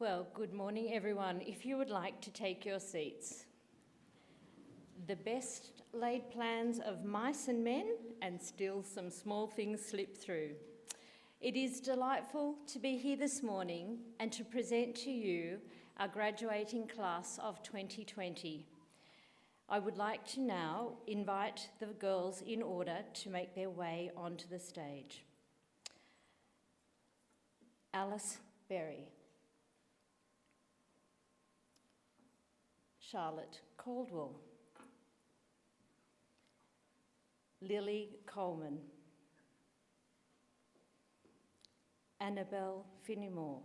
Well, good morning, everyone. If you would like to take your seats. The best laid plans of mice and men, and still some small things slip through. It is delightful to be here this morning and to present to you our graduating class of 2020. I would like to now invite the girls in order to make their way onto the stage. Alice Berry. Charlotte Caldwell, Lily Coleman, Annabelle Finnemore,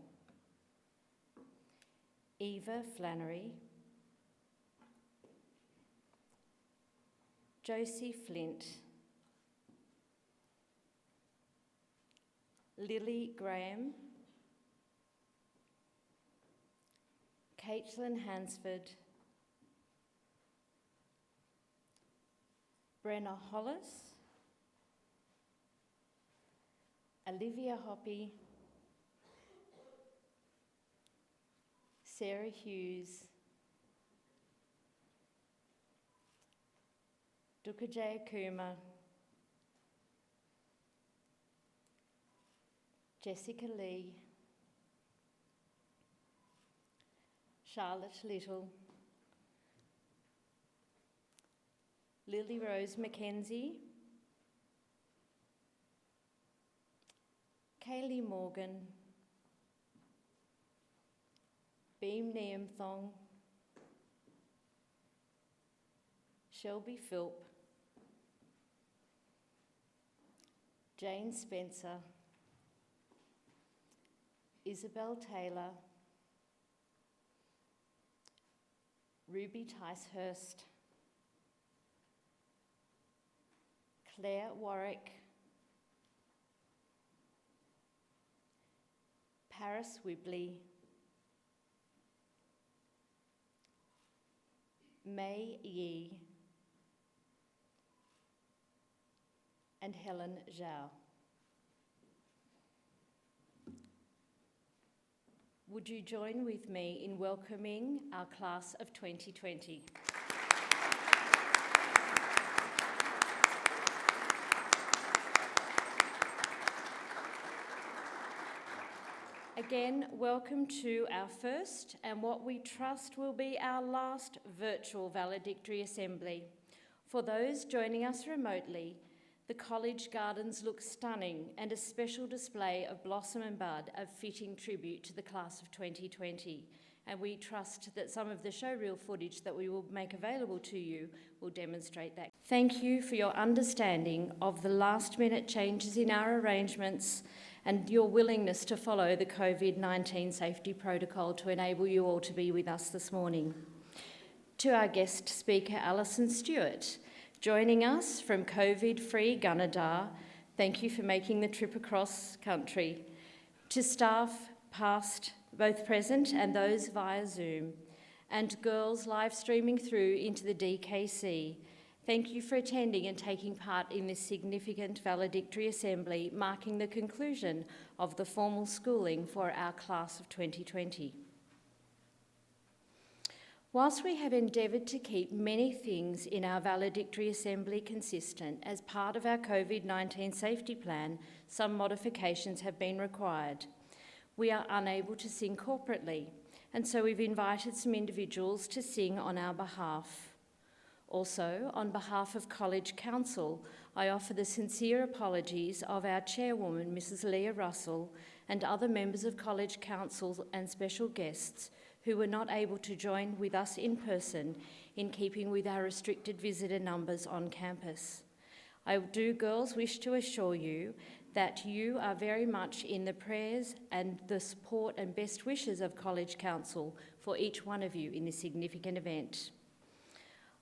Eva Flannery, Josie Flint, Lily Graham, Caitlin Hansford, Brenna Hollis, Olivia Hoppy, Sarah Hughes, Dukajaya Kuma, Jessica Lee, Charlotte Little, Lily Rose Mackenzie, Kaylee Morgan, Beam Niamthong, Shelby Philp, Jane Spencer, Isabel Taylor, Ruby Ticehurst, Claire Warwick, Paris Wibley, May Yee, and Helen Zhao. Would you join with me in welcoming our class of 2020? Again, welcome to our first and what we trust will be our last virtual valedictory assembly. For those joining us remotely, the college gardens look stunning, and a special display of blossom and bud a fitting tribute to the class of 2020. And we trust that some of the showreel footage that we will make available to you will demonstrate that. Thank you for your understanding of the last-minute changes in our arrangements and your willingness to follow the COVID-19 safety protocol to enable you all to be with us this morning. To our guest speaker, Alison Stewart, joining us from COVID-free Gunnedah, thank you for making the trip across country. To staff, past, both present and those via Zoom, and girls live streaming through into the DKC, thank you for attending and taking part in this significant valedictory assembly, marking the conclusion of the formal schooling for our class of 2020. Whilst we have endeavoured to keep many things in our valedictory assembly consistent as part of our COVID-19 safety plan, some modifications have been required. We are unable to sing corporately, and so we've invited some individuals to sing on our behalf. Also, on behalf of College Council, I offer the sincere apologies of our chairwoman, Mrs. Leah Russell, and other members of College Council and special guests who were not able to join with us in person in keeping with our restricted visitor numbers on campus. I do, girls, wish to assure you that you are very much in the prayers and the support and best wishes of College Council for each one of you in this significant event.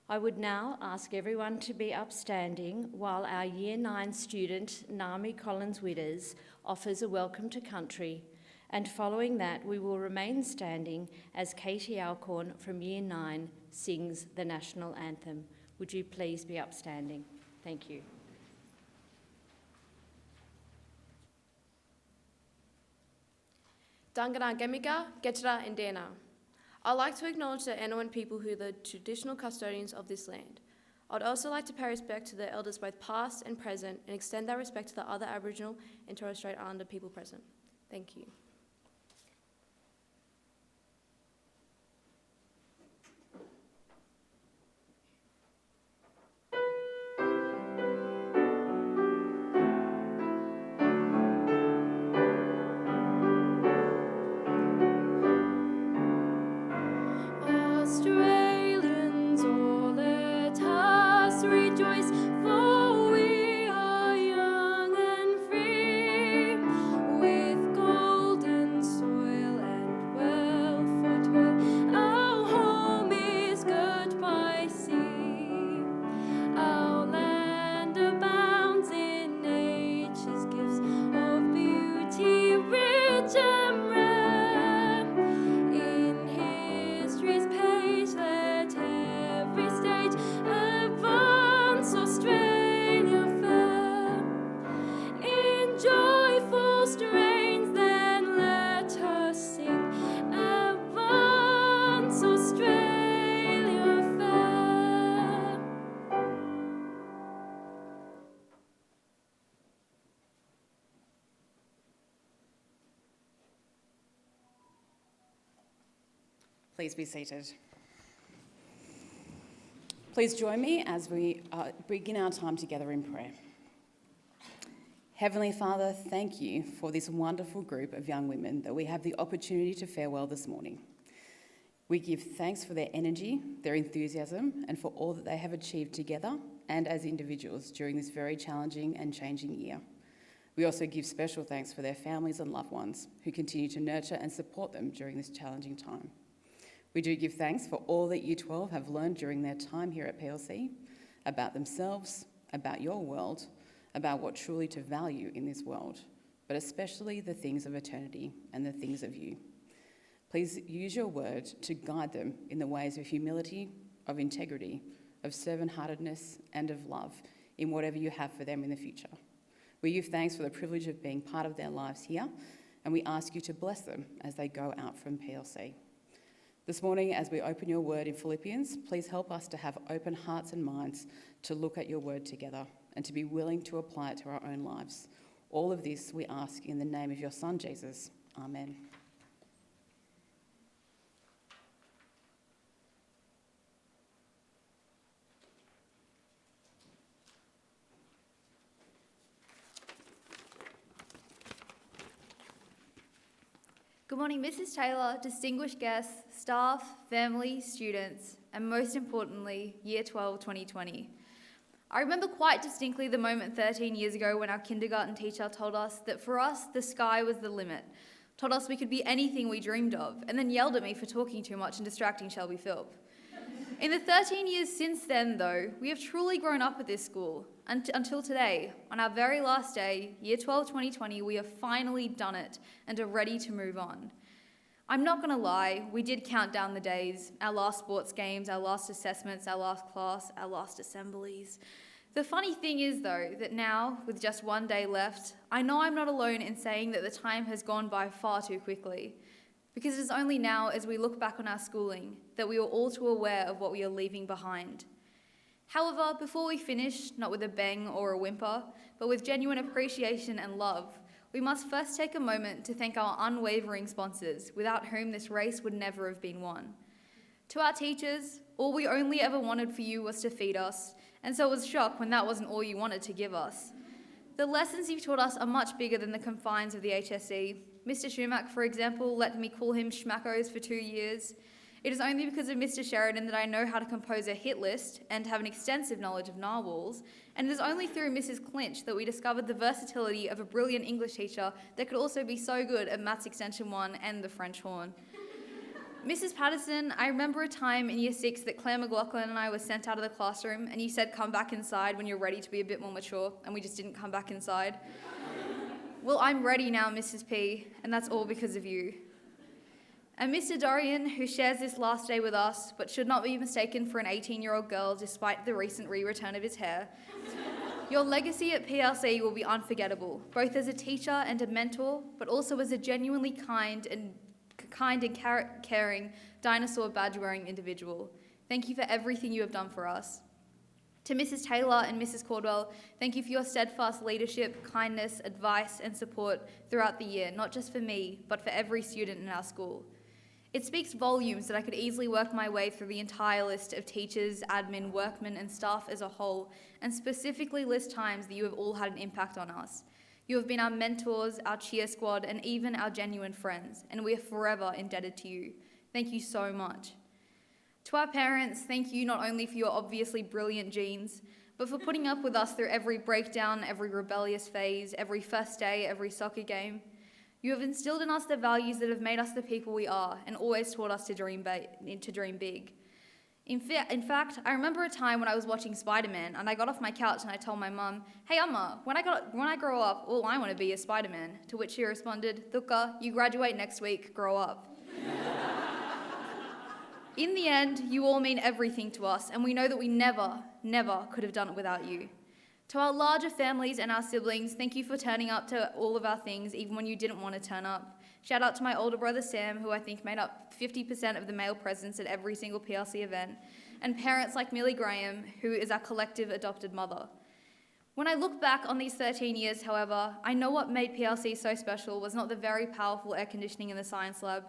I would now ask everyone to be upstanding while our Year 9 student, Nami Collins-Witters, offers a welcome to country, and following that we will remain standing as Katie Alcorn from Year 9 sings the National Anthem. Would you please be upstanding? Thank you. Dangara Gemika, Getara Indena. I'd like to acknowledge the Anouan people who are the traditional custodians of this land. I'd also like to pay respect to the elders both past and present and extend that respect to the other Aboriginal and Torres Strait Islander people present. Thank you. Australians, all let us rejoice, for we are young and free, with golden soil and wealth for toil. Our home is girt by sea. Our land abounds in nature's gifts of beauty, rich and rare. In history's page, let every stage advance Australia fair. In joyful strains, then let her sing, advance Australia fair. Please be seated. Please join me as we begin our time together in prayer. Heavenly Father, thank you for this wonderful group of young women that we have the opportunity to farewell this morning. We give thanks for their energy, their enthusiasm, and for all that they have achieved together and as individuals during this very challenging and changing year. We also give special thanks for their families and loved ones who continue to nurture and support them during this challenging time. We do give thanks for all that Year 12 have learned during their time here at PLC, about themselves, about your world, about what truly to value in this world, but especially the things of eternity and the things of you. Please use your word to guide them in the ways of humility, of integrity, of servant-heartedness, and of love in whatever you have for them in the future. We give thanks for the privilege of being part of their lives here, and we ask you to bless them as they go out from PLC. This morning, as we open your word in Philippians, please help us to have open hearts and minds to look at your word together and to be willing to apply it to our own lives. All of this we ask in the name of your Son, Jesus. Amen. Good morning, Mrs. Taylor, distinguished guests, staff, family, students, and most importantly, Year 12 2020. I remember quite distinctly the moment 13 years ago when our kindergarten teacher told us that for us, the sky was the limit, told us we could be anything we dreamed of, and then yelled at me for talking too much and distracting Shelby Philp. In the 13 years since then, though, we have truly grown up at this school. Until today, on our very last day, Year 12 2020, we have finally done it and are ready to move on. I'm not going to lie, we did count down the days, our last sports games, our last assessments, our last class, our last assemblies. The funny thing is, though, that now, with just one day left, I know I'm not alone in saying that the time has gone by far too quickly. Because it is only now, as we look back on our schooling, that we are all too aware of what we are leaving behind. However, before we finish, not with a bang or a whimper, but with genuine appreciation and love, we must first take a moment to thank our unwavering sponsors, without whom this race would never have been won. To our teachers, all we only ever wanted for you was to feed us, and so it was a shock when that wasn't all you wanted to give us. The lessons you've taught us are much bigger than the confines of the HSC. Mr. Schumack, for example, let me call him Schmackos for 2 years. It is only because of Mr. Sheridan that I know how to compose a hit list and have an extensive knowledge of narwhals, and it is only through Mrs. Clinch that we discovered the versatility of a brilliant English teacher that could also be so good at Maths Extension 1 and the French horn. Mrs. Patterson, I remember a time in Year 6 that Claire McLaughlin and I were sent out of the classroom and you said come back inside when you're ready to be a bit more mature, and we just didn't come back inside. Well, I'm ready now, Mrs. P, and that's all because of you. And Mr. Dorian, who shares this last day with us, but should not be mistaken for an 18-year-old girl despite the recent re-return of his hair, your legacy at PLC will be unforgettable, both as a teacher and a mentor, but also as a genuinely kind and caring dinosaur badge-wearing individual. Thank you for everything you have done for us. To Mrs. Taylor and Mrs. Caldwell, thank you for your steadfast leadership, kindness, advice, and support throughout the year, not just for me, but for every student in our school. It speaks volumes that I could easily work my way through the entire list of teachers, admin, workmen, and staff as a whole, and specifically list times that you have all had an impact on us. You have been our mentors, our cheer squad, and even our genuine friends, and we are forever indebted to you. Thank you so much. To our parents, thank you not only for your obviously brilliant genes, but for putting up with us through every breakdown, every rebellious phase, every first day, every soccer game. You have instilled in us the values that have made us the people we are and always taught us to dream big. In fact, I remember a time when I was watching Spider-Man and I got off my couch and I told my mum, "Hey Amma, when I grow up, all I want to be is Spider-Man." To which she responded, "Thuka, you graduate next week, grow up." In the end, you all mean everything to us, and we know that we never could have done it without you. To our larger families and our siblings, thank you for turning up to all of our things, even when you didn't want to turn up. Shout out to my older brother Sam, who I think made up 50% of the male presence at every single PLC event, and parents like Millie Graham, who is our collective adopted mother. When I look back on these 13 years, however, I know what made PLC so special was not the very powerful air conditioning in the science lab,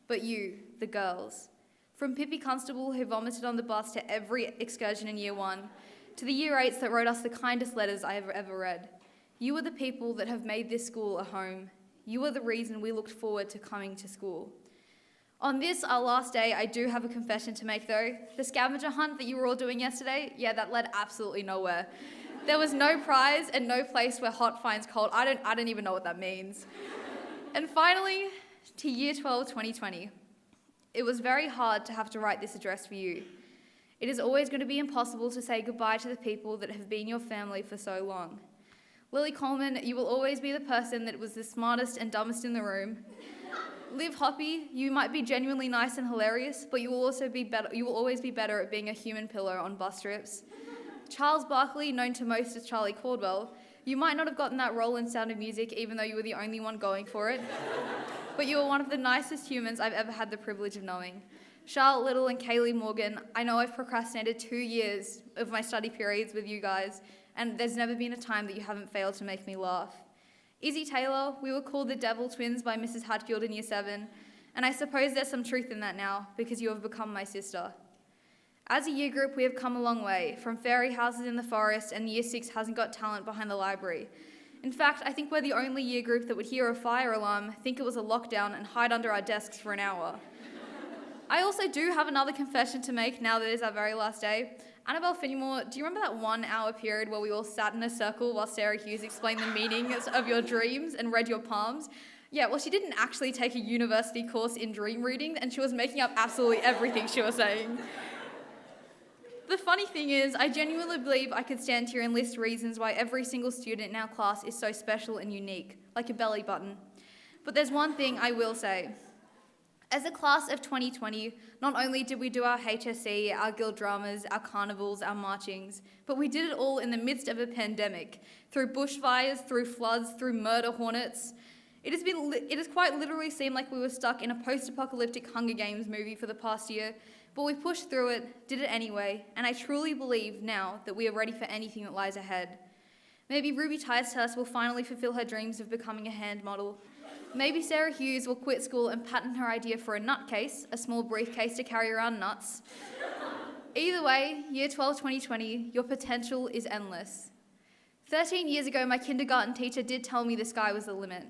but you, the girls. From Pippi Constable, who vomited on the bus, to every excursion in Year 1, to the Year 8s that wrote us the kindest letters I have ever read. You are the people that have made this school a home. You are the reason we looked forward to coming to school. On this, our last day, I do have a confession to make though. The scavenger hunt that you were all doing yesterday, yeah, that led absolutely nowhere. There was no prize and no place where hot finds cold. I don't even know what that means. And finally, to Year 12 2020. It was very hard to have to write this address for you. It is always going to be impossible to say goodbye to the people that have been your family for so long. Lily Coleman, you will always be the person that was the smartest and dumbest in the room. Liv Hoppy, you might be genuinely nice and hilarious, but you will always be better at being a human pillow on bus trips. Charles Barkley, known to most as Charlie Caldwell, you might not have gotten that role in Sound of Music even though you were the only one going for it, but you are one of the nicest humans I've ever had the privilege of knowing. Charlotte Little and Kaylee Morgan, I know I've procrastinated 2 years of my study periods with you guys, and there's never been a time that you haven't failed to make me laugh. Izzy Taylor, we were called the Devil Twins by Mrs. Hadfield in Year 7, and I suppose there's some truth in that now, because you have become my sister. As a year group, we have come a long way, from fairy houses in the forest, and Year 6 hasn't got talent behind the library. In fact, I think we're the only year group that would hear a fire alarm, think it was a lockdown, and hide under our desks for an hour. I also do have another confession to make now that it is our very last day. Annabelle Finnemore, do you remember that 1 hour period where we all sat in a circle while Sarah Hughes explained the meanings of your dreams and read your palms? Yeah, well, she didn't actually take a university course in dream reading, and she was making up absolutely everything she was saying. The funny thing is, I genuinely believe I could stand here and list reasons why every single student in our class is so special and unique, like a belly button. But there's one thing I will say. As a class of 2020, not only did we do our HSC, our guild dramas, our carnivals, our marchings, but we did it all in the midst of a pandemic, through bushfires, through floods, through murder hornets. It has quite literally seemed like we were stuck in a post-apocalyptic Hunger Games movie for the past year, but we pushed through it, did it anyway, and I truly believe now that we are ready for anything that lies ahead. Maybe Ruby Tice will finally fulfill her dreams of becoming a hand model. Maybe Sarah Hughes will quit school and patent her idea for a nutcase, a small briefcase to carry around nuts. Either way, Year 12 2020, your potential is endless. 13 years ago, my kindergarten teacher did tell me the sky was the limit.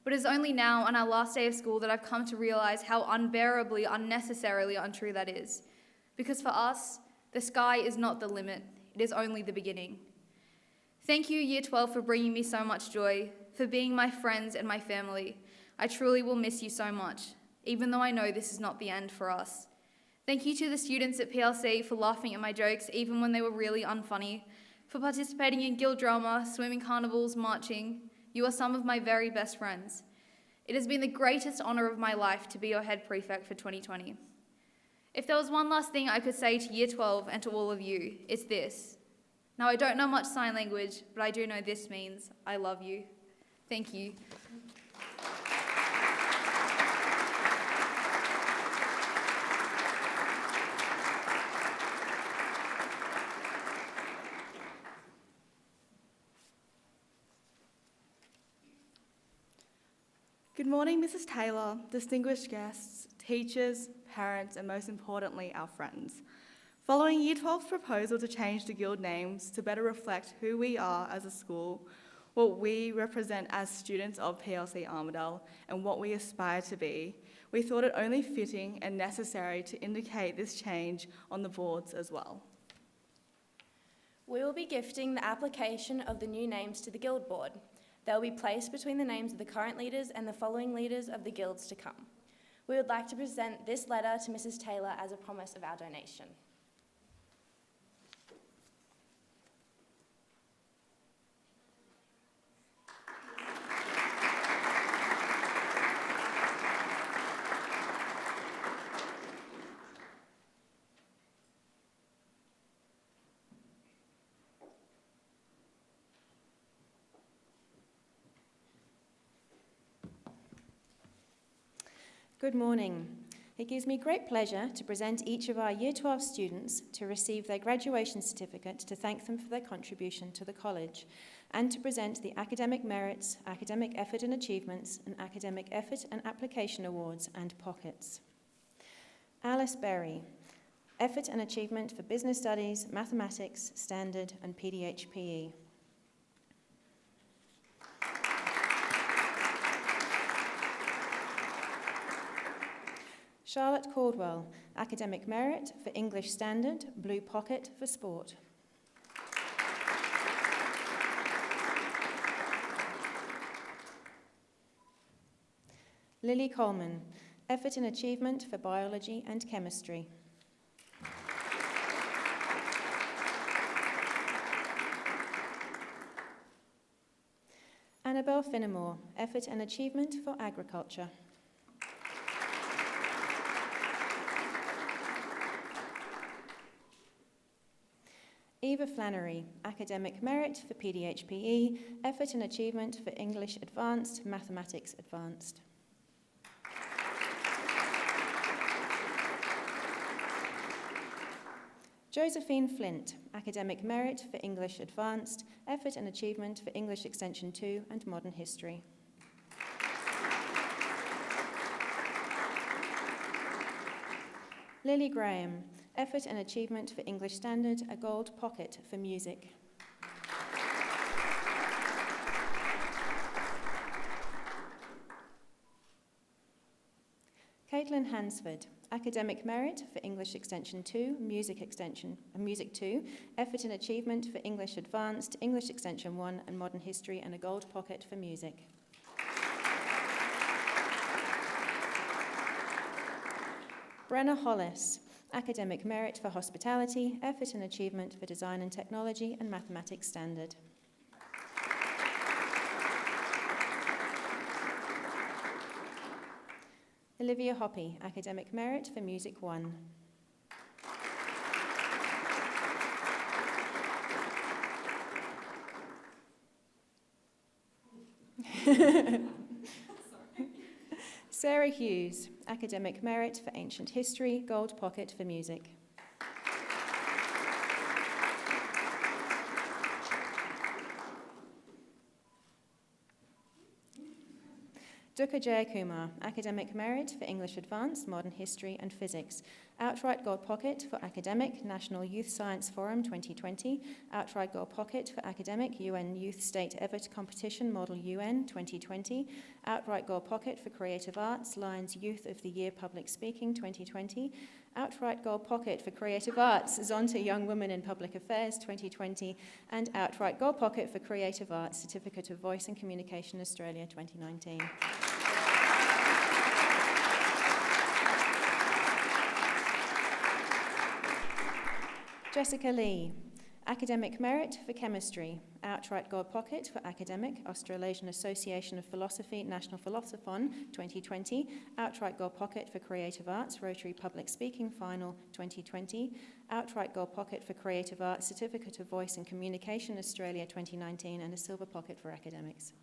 But it is only now, on our last day of school, that I've come to realise how unbearably, unnecessarily untrue that is. Because for us, the sky is not the limit, it is only the beginning. Thank you, Year 12, for bringing me so much joy, for being my friends and my family. I truly will miss you so much, even though I know this is not the end for us. Thank you to the students at PLC for laughing at my jokes, even when they were really unfunny, for participating in guild drama, swimming carnivals, marching. You are some of my very best friends. It has been the greatest honour of my life to be your head prefect for 2020. If there was one last thing I could say to Year 12 and to all of you, it's this. Now, I don't know much sign language, but I do know this means I love you. Thank you. Good morning, Mrs. Taylor, distinguished guests, teachers, parents, and most importantly, our friends. Following Year 12's proposal to change the guild names to better reflect who we are as a school, what we represent as students of PLC Armidale, and what we aspire to be, we thought it only fitting and necessary to indicate this change on the boards as well. We will be gifting the application of the new names to the Guild Board. They will be placed between the names of the current leaders and the following leaders of the guilds to come. We would like to present this letter to Mrs. Taylor as a promise of our donation. Good morning. It gives me great pleasure to present each of our Year 12 students to receive their graduation certificate to thank them for their contribution to the college, and to present the Academic Merits, Academic Effort and Achievements, and Academic Effort and Application Awards and Pockets. Alice Berry, Effort and Achievement for Business Studies, Mathematics, Standard and PDHPE. Charlotte Caldwell, Academic Merit for English Standard, Blue Pocket for Sport. Lily Coleman, Effort and Achievement for Biology and Chemistry. Annabelle Finnemore, Effort and Achievement for Agriculture. Eva Flannery, Academic Merit for PDHPE, Effort and Achievement for English Advanced, Mathematics Advanced. Josephine Flint, Academic Merit for English Advanced, Effort and Achievement for English Extension 2 and Modern History. Lily Graham, Effort and Achievement for English Standard, a Gold Pocket for Music. Caitlin Hansford, Academic Merit for English Extension 2, Music 2, Effort and Achievement for English Advanced, English Extension 1 and Modern History, and a Gold Pocket for Music. Brenna Hollis, Academic Merit for Hospitality, Effort and Achievement for Design and Technology and Mathematics Standard. Olivia Hoppy, Academic Merit for Music 1. Sarah Hughes, Academic Merit for Ancient History, Gold Pocket for Music. Dukha Jayakumar, Academic Merit for English Advanced, Modern History and Physics. Outright Gold Pocket for Academic, National Youth Science Forum 2020. Outright Gold Pocket for Academic, UN Youth State Everett Competition Model UN 2020. Outright Gold Pocket for Creative Arts, Lions Youth of the Year Public Speaking 2020. Outright Gold Pocket for Creative Arts, Zonta Young Women in Public Affairs 2020. And Outright Gold Pocket for Creative Arts, Certificate of Voice and Communication Australia 2019. Jessica Lee, Academic Merit for Chemistry. Outright Gold Pocket for Academic, Australasian Association of Philosophy, National Philosophon 2020. Outright Gold Pocket for Creative Arts, Rotary Public Speaking Final 2020. Outright Gold Pocket for Creative Arts, Certificate of Voice and Communication Australia 2019, and a Silver Pocket for Academics.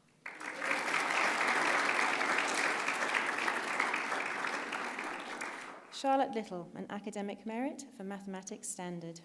Charlotte Little, an Academic Merit for Mathematics Standard.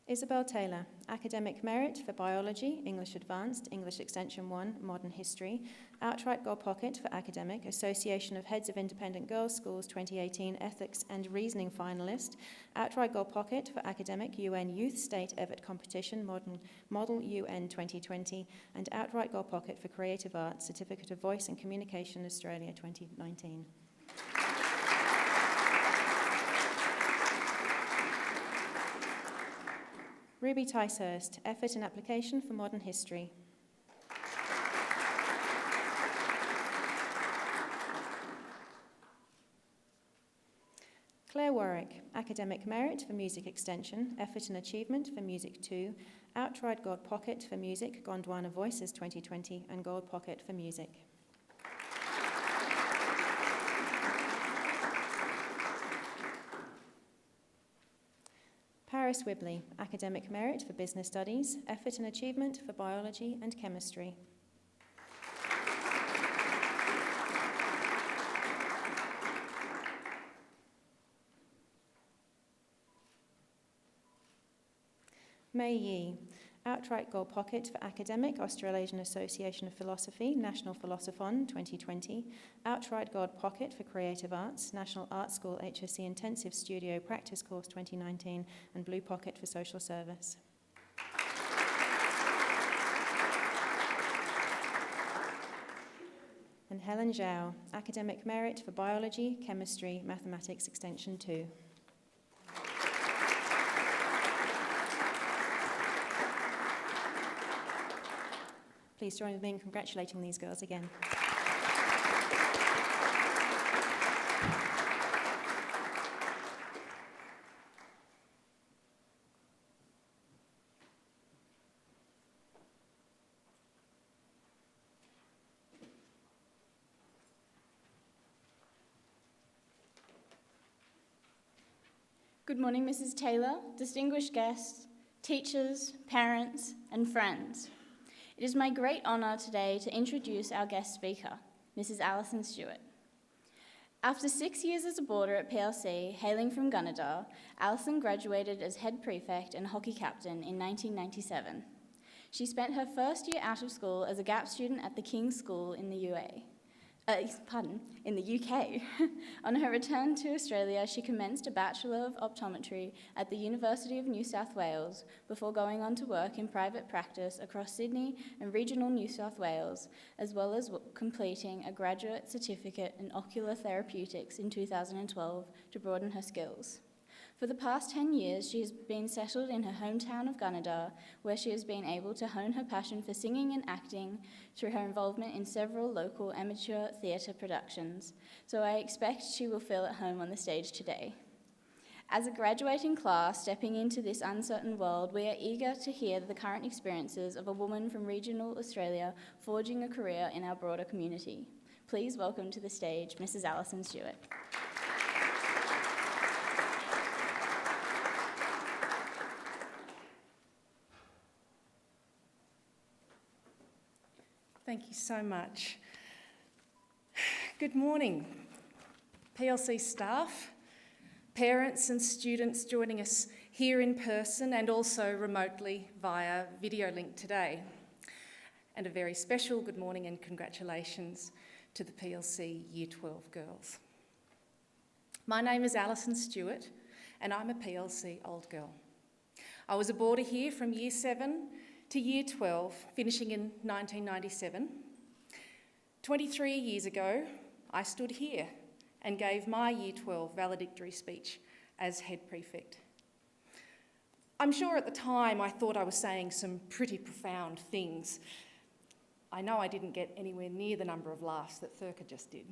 Isabel Taylor, Academic Merit for Biology, English Advanced, English Extension 1, Modern History. Outright Gold Pocket for Academic, Association of Heads of Independent Girls' Schools 2018 Ethics and Reasoning Finalist. Outright Gold Pocket for Academic, UN Youth State Everett Competition Model UN 2020. And Outright Gold Pocket for Creative Arts, Certificate of Voice and Communication Australia 2019. Ruby Ticehurst, Effort and Application for Modern History. Claire Warwick, Academic Merit for Music Extension, Effort and Achievement for Music 2, Outright Gold Pocket for Music, Gondwana Voices 2020, and Gold Pocket for Music. Paris Wibley, Academic Merit for Business Studies, Effort and Achievement for Biology and Chemistry. Mei Yi, Outright Gold Pocket for Academic, Australasian Association of Philosophy, National Philosophon 2020. Outright Gold Pocket for Creative Arts, National Art School HSC Intensive Studio Practice Course 2019, and Blue Pocket for Social Service. And Helen Zhao, Academic Merit for Biology, Chemistry, Mathematics Extension 2. Please join with me in congratulating these girls again. Good morning, Mrs. Taylor, distinguished guests, teachers, parents, and friends. It is my great honour today to introduce our guest speaker, Mrs. Alison Stewart. After 6 years as a boarder at PLC, hailing from Gunnedah, Alison graduated as head prefect and hockey captain in 1997. She spent her first year out of school as a gap student at the King's School in the UA. in the UK. On her return to Australia, she commenced a Bachelor of Optometry at the University of New South Wales before going on to work in private practice across Sydney and regional New South Wales, as well as completing a graduate certificate in ocular therapeutics in 2012 to broaden her skills. For the past 10 years, she has been settled in her hometown of Gunnedah, where she has been able to hone her passion for singing and acting through her involvement in several local amateur theatre productions, so I expect she will feel at home on the stage today. As a graduating class stepping into this uncertain world, we are eager to hear the current experiences of a woman from regional Australia forging a career in our broader community. Please welcome to the stage Mrs. Alison Stewart. Thank you so much. Good morning, PLC staff, parents and students joining us here in person and also remotely via video link today. And a very special good morning and congratulations to the PLC Year 12 girls. My name is Alison Stewart and I'm a PLC old girl. I was a boarder here from Year 7 to Year 12, finishing in 1997. 23 years ago, I stood here and gave my Year 12 valedictory speech as head prefect. I'm sure at the time I thought I was saying some pretty profound things. I know I didn't get anywhere near the number of laughs that Thurka just did.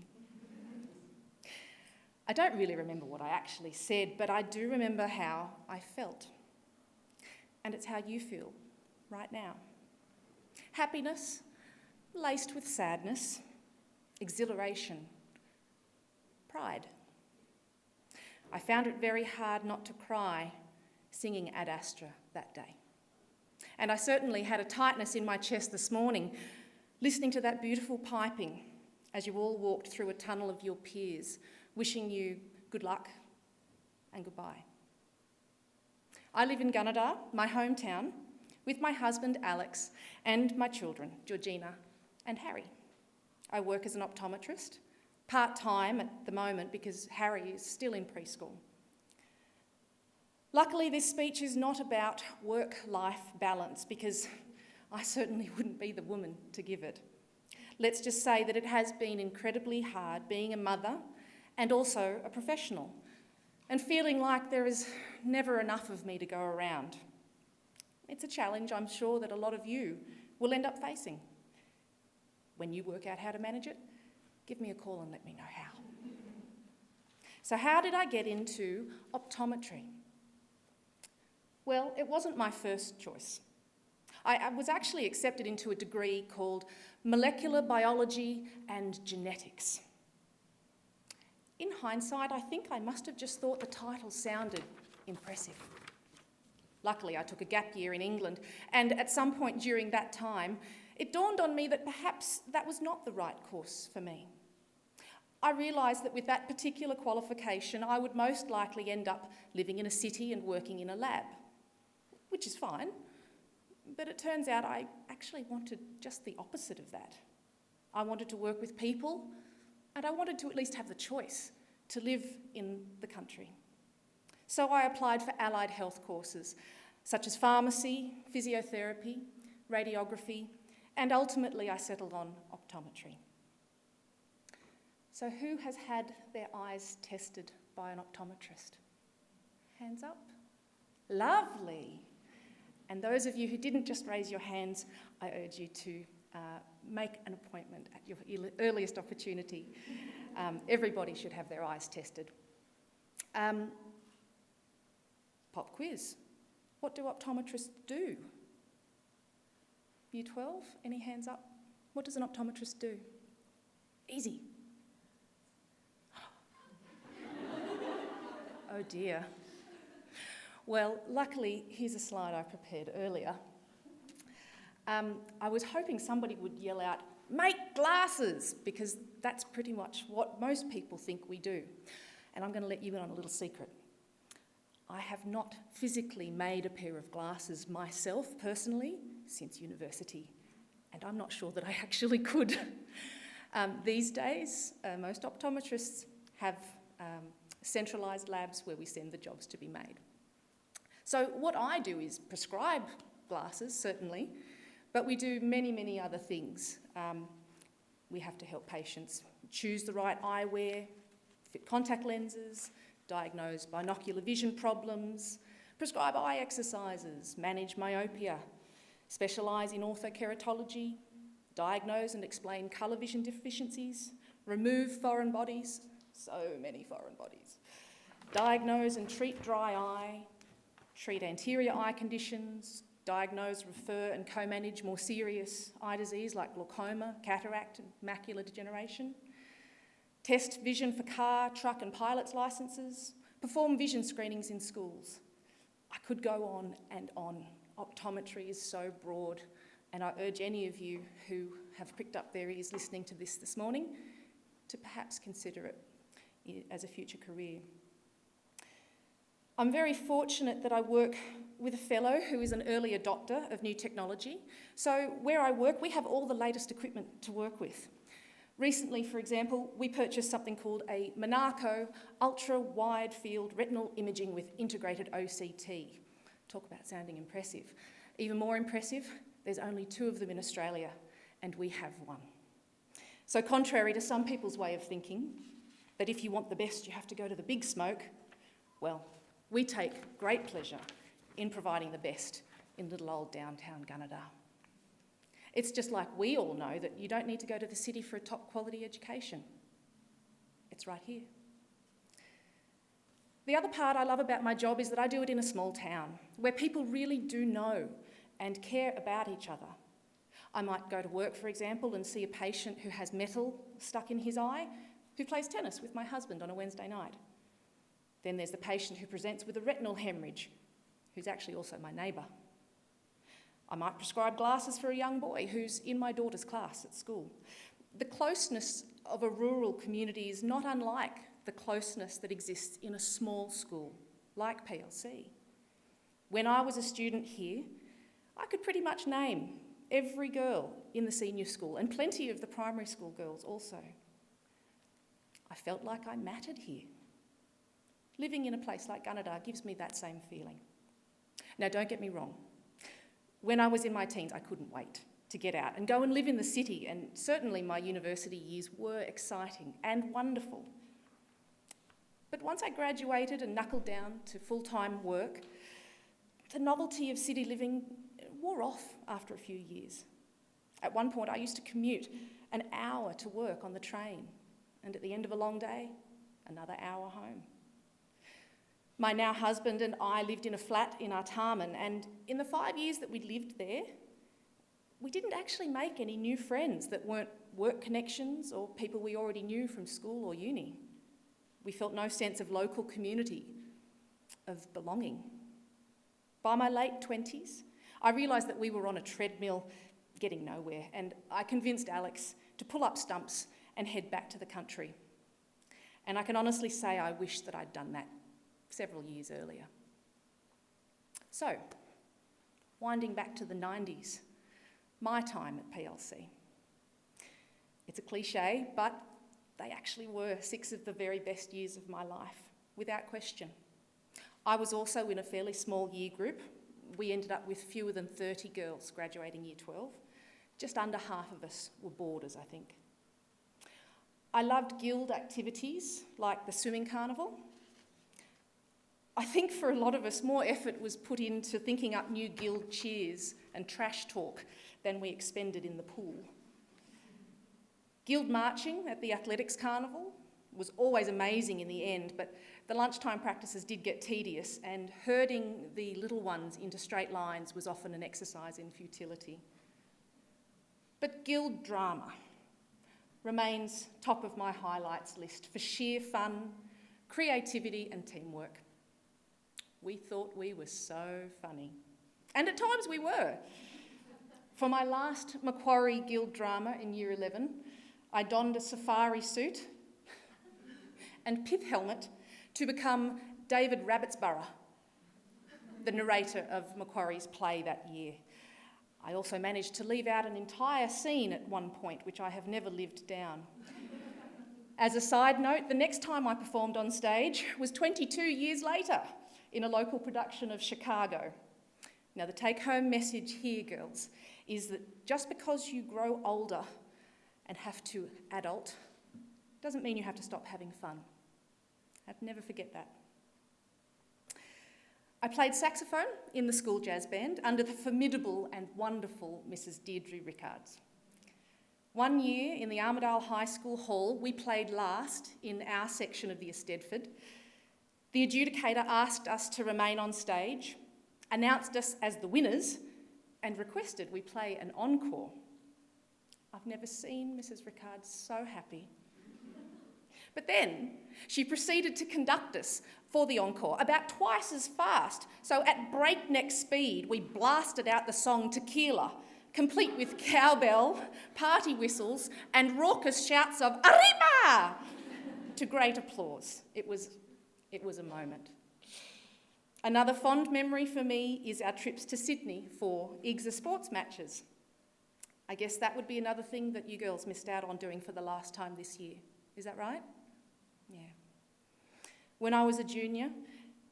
I don't really remember what I actually said, but I do remember how I felt. And it's how you feel right now. Happiness laced with sadness, exhilaration, pride. I found it very hard not to cry singing Ad Astra that day. And I certainly had a tightness in my chest this morning, listening to that beautiful piping as you all walked through a tunnel of your peers, wishing you good luck and goodbye. I live in Gunnedah, my hometown, with my husband Alex and my children, Georgina and Harry. I work as an optometrist, part-time at the moment because Harry is still in preschool. Luckily, this speech is not about work-life balance because I certainly wouldn't be the woman to give it. Let's just say that it has been incredibly hard being a mother and also a professional and feeling like there is never enough of me to go around. It's a challenge I'm sure that a lot of you will end up facing. When you work out how to manage it, give me a call and let me know how. So how did I get into optometry? Well, it wasn't my first choice. I was actually accepted into a degree called Molecular Biology and Genetics. In hindsight, I think I must have just thought the title sounded impressive. Luckily, I took a gap year in England, and at some point during that time, it dawned on me that perhaps that was not the right course for me. I realised that with that particular qualification, I would most likely end up living in a city and working in a lab, which is fine, but it turns out I actually wanted just the opposite of that. I wanted to work with people, and I wanted to at least have the choice to live in the country. So I applied for allied health courses, such as pharmacy, physiotherapy, radiography, and ultimately I settled on optometry. So who has had their eyes tested by an optometrist? Hands up. Lovely. And those of you who didn't just raise your hands, I urge you to make an appointment at your earliest opportunity. Everybody should have their eyes tested. Pop quiz. What do optometrists do? Year 12, any hands up? What does an optometrist do? Easy. Oh dear. Well, luckily, here's a slide I prepared earlier. I was hoping somebody would yell out, "Make glasses," because that's pretty much what most people think we do. And I'm going to let you in on a little secret. I have not physically made a pair of glasses myself, personally, since university, and I'm not sure that I actually could. These days, most optometrists have centralised labs where we send the jobs to be made. So what I do is prescribe glasses, certainly, but we do many, many other things. We have to help patients choose the right eyewear, fit contact lenses, diagnose binocular vision problems, prescribe eye exercises, manage myopia, specialise in orthokeratology, diagnose and explain colour vision deficiencies, remove foreign bodies, so many foreign bodies, diagnose and treat dry eye, treat anterior eye conditions, diagnose, refer and co-manage more serious eye disease like glaucoma, cataract and macular degeneration, test vision for car, truck and pilot's licences, perform vision screenings in schools. I could go on and on. Optometry is so broad, and I urge any of you who have pricked up their ears listening to this morning to perhaps consider it as a future career. I'm very fortunate that I work with a fellow who is an early adopter of new technology. So where I work, we have all the latest equipment to work with. Recently, for example, we purchased something called a Monaco ultra-wide field retinal imaging with integrated OCT. Talk about sounding impressive. Even more impressive, there's only 2 of them in Australia, and we have one. So contrary to some people's way of thinking, that if you want the best, you have to go to the big smoke, well, we take great pleasure in providing the best in little old downtown Gunnedah. It's just like we all know that you don't need to go to the city for a top quality education. It's right here. The other part I love about my job is that I do it in a small town where people really do know and care about each other. I might go to work, for example, and see a patient who has metal stuck in his eye who plays tennis with my husband on a Wednesday night. Then there's the patient who presents with a retinal hemorrhage, who's actually also my neighbour. I might prescribe glasses for a young boy who's in my daughter's class at school. The closeness of a rural community is not unlike the closeness that exists in a small school, like PLC. When I was a student here, I could pretty much name every girl in the senior school and plenty of the primary school girls also. I felt like I mattered here. Living in a place like Gunnedah gives me that same feeling. Now, don't get me wrong. When I was in my teens, I couldn't wait to get out and go and live in the city, and certainly my university years were exciting and wonderful. But once I graduated and knuckled down to full-time work, the novelty of city living wore off after a few years. At one point, I used to commute an hour to work on the train, and at the end of a long day, another hour home. My now husband and I lived in a flat in Artarmon, and in the 5 years that we lived there, we didn't actually make any new friends that weren't work connections or people we already knew from school or uni. We felt no sense of local community, of belonging. By my late 20s, I realised that we were on a treadmill getting nowhere, and I convinced Alex to pull up stumps and head back to the country. And I can honestly say I wish that I'd done that several years earlier. So, winding back to the 90s, my time at PLC. It's a cliche, but they actually were 6 of the very best years of my life, without question. I was also in a fairly small year group. We ended up with fewer than 30 girls graduating year 12. Just under half of us were boarders, I think. I loved guild activities like the swimming carnival. I think for a lot of us, more effort was put into thinking up new guild cheers and trash talk than we expended in the pool. Guild marching at the athletics carnival was always amazing in the end, but the lunchtime practices did get tedious, and herding the little ones into straight lines was often an exercise in futility. But guild drama remains top of my highlights list for sheer fun, creativity and teamwork. We thought we were so funny. And at times we were. For my last Macquarie Guild drama in Year 11, I donned a safari suit and pith helmet to become David Rabbitsborough, the narrator of Macquarie's play that year. I also managed to leave out an entire scene at one point, which I have never lived down. As a side note, the next time I performed on stage was 22 years later in a local production of Chicago. Now, the take-home message here, girls, is that just because you grow older and have to adult doesn't mean you have to stop having fun. I'd never forget that. I played saxophone in the school jazz band under the formidable and wonderful Mrs. Deirdre Rickards. One year in the Armidale High School hall, we played last in our section of the Eisteddfod. The adjudicator asked us to remain on stage, announced us as the winners, and requested we play an encore. I've never seen Mrs. Rickards so happy. But then she proceeded to conduct us for the encore, about twice as fast. So at breakneck speed, we blasted out the song Tequila, complete with cowbell, party whistles, and raucous shouts of "Arriba!" to great applause. It was a moment. Another fond memory for me is our trips to Sydney for IGSA sports matches. I guess that would be another thing that you girls missed out on doing for the last time this year. Is that right? Yeah. When I was a junior,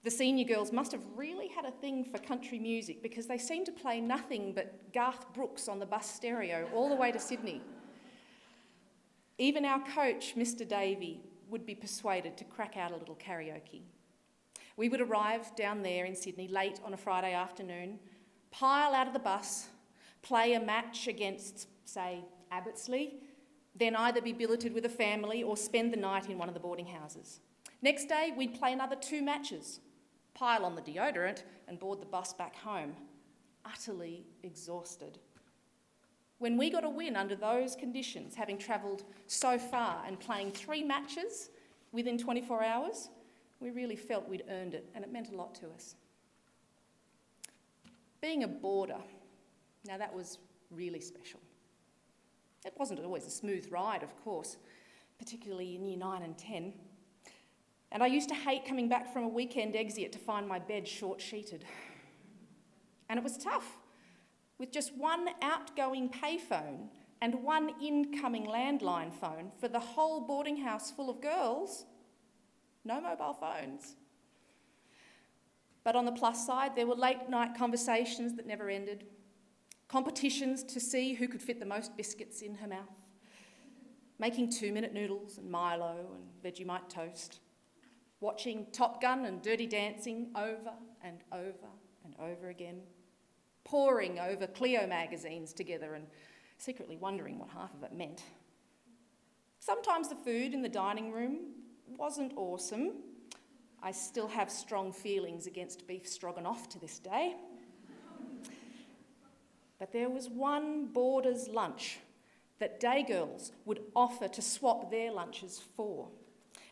the senior girls must have really had a thing for country music because they seemed to play nothing but Garth Brooks on the bus stereo all the way to Sydney. Even our coach, Mr. Davey, would be persuaded to crack out a little karaoke. We would arrive down there in Sydney late on a Friday afternoon, pile out of the bus, play a match against, say, Abbottsley, then either be billeted with a family or spend the night in one of the boarding houses. Next day, we'd play another 2 matches, pile on the deodorant and board the bus back home, utterly exhausted. When we got a win under those conditions, having travelled so far and playing 3 matches within 24 hours, we really felt we'd earned it, and it meant a lot to us. Being a boarder, now that was really special. It wasn't always a smooth ride, of course, particularly in year 9 and 10. And I used to hate coming back from a weekend exit to find my bed short-sheeted. And it was tough, with just 1 outgoing payphone and 1 incoming landline phone for the whole boarding house full of girls. No mobile phones. But on the plus side, there were late-night conversations that never ended, competitions to see who could fit the most biscuits in her mouth, making 2-minute noodles and Milo and Vegemite toast, watching Top Gun and Dirty Dancing over and over and over again, poring over Clio magazines together and secretly wondering what half of it meant. Sometimes the food in the dining room wasn't awesome. I still have strong feelings against beef stroganoff to this day. But there was one boarder's lunch that day girls would offer to swap their lunches for.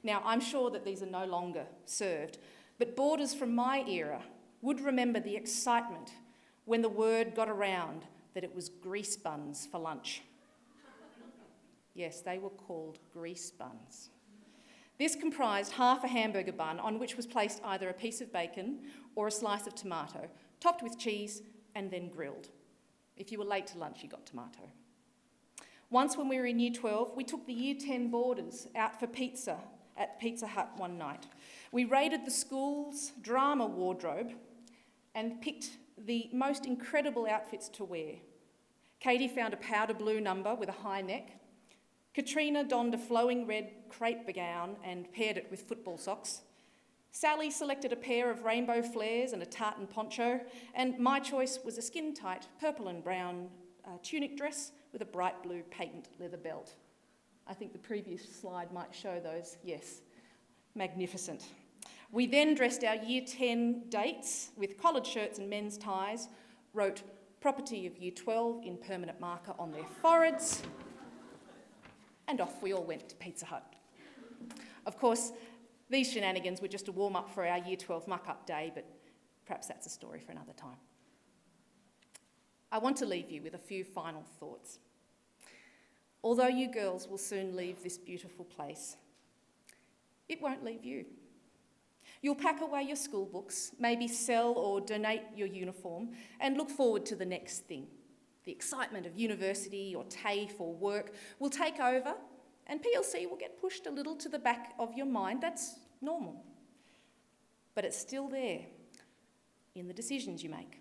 Now, I'm sure that these are no longer served, but boarders from my era would remember the excitement when the word got around that it was grease buns for lunch. Yes, they were called grease buns. This comprised half a hamburger bun on which was placed either a piece of bacon or a slice of tomato, topped with cheese and then grilled. If you were late to lunch, you got tomato. Once when we were in Year 12, we took the Year 10 boarders out for pizza at Pizza Hut one night. We raided the school's drama wardrobe and picked the most incredible outfits to wear. Katie found a powder blue number with a high neck. Katrina donned a flowing red crepe gown and paired it with football socks. Sally selected a pair of rainbow flares and a tartan poncho, and my choice was a skin-tight purple and brown tunic dress with a bright blue patent leather belt. I think the previous slide might show those. Yes, magnificent. We then dressed our Year 10 dates with collared shirts and men's ties, wrote property of Year 12 in permanent marker on their foreheads, and off we all went to Pizza Hut. Of course, these shenanigans were just a warm-up for our Year 12 muck-up day, but perhaps that's a story for another time. I want to leave you with a few final thoughts. Although you girls will soon leave this beautiful place, it won't leave you. You'll pack away your school books, maybe sell or donate your uniform, and look forward to the next thing. The excitement of university or TAFE or work will take over, and PLC will get pushed a little to the back of your mind. That's normal. But it's still there in the decisions you make,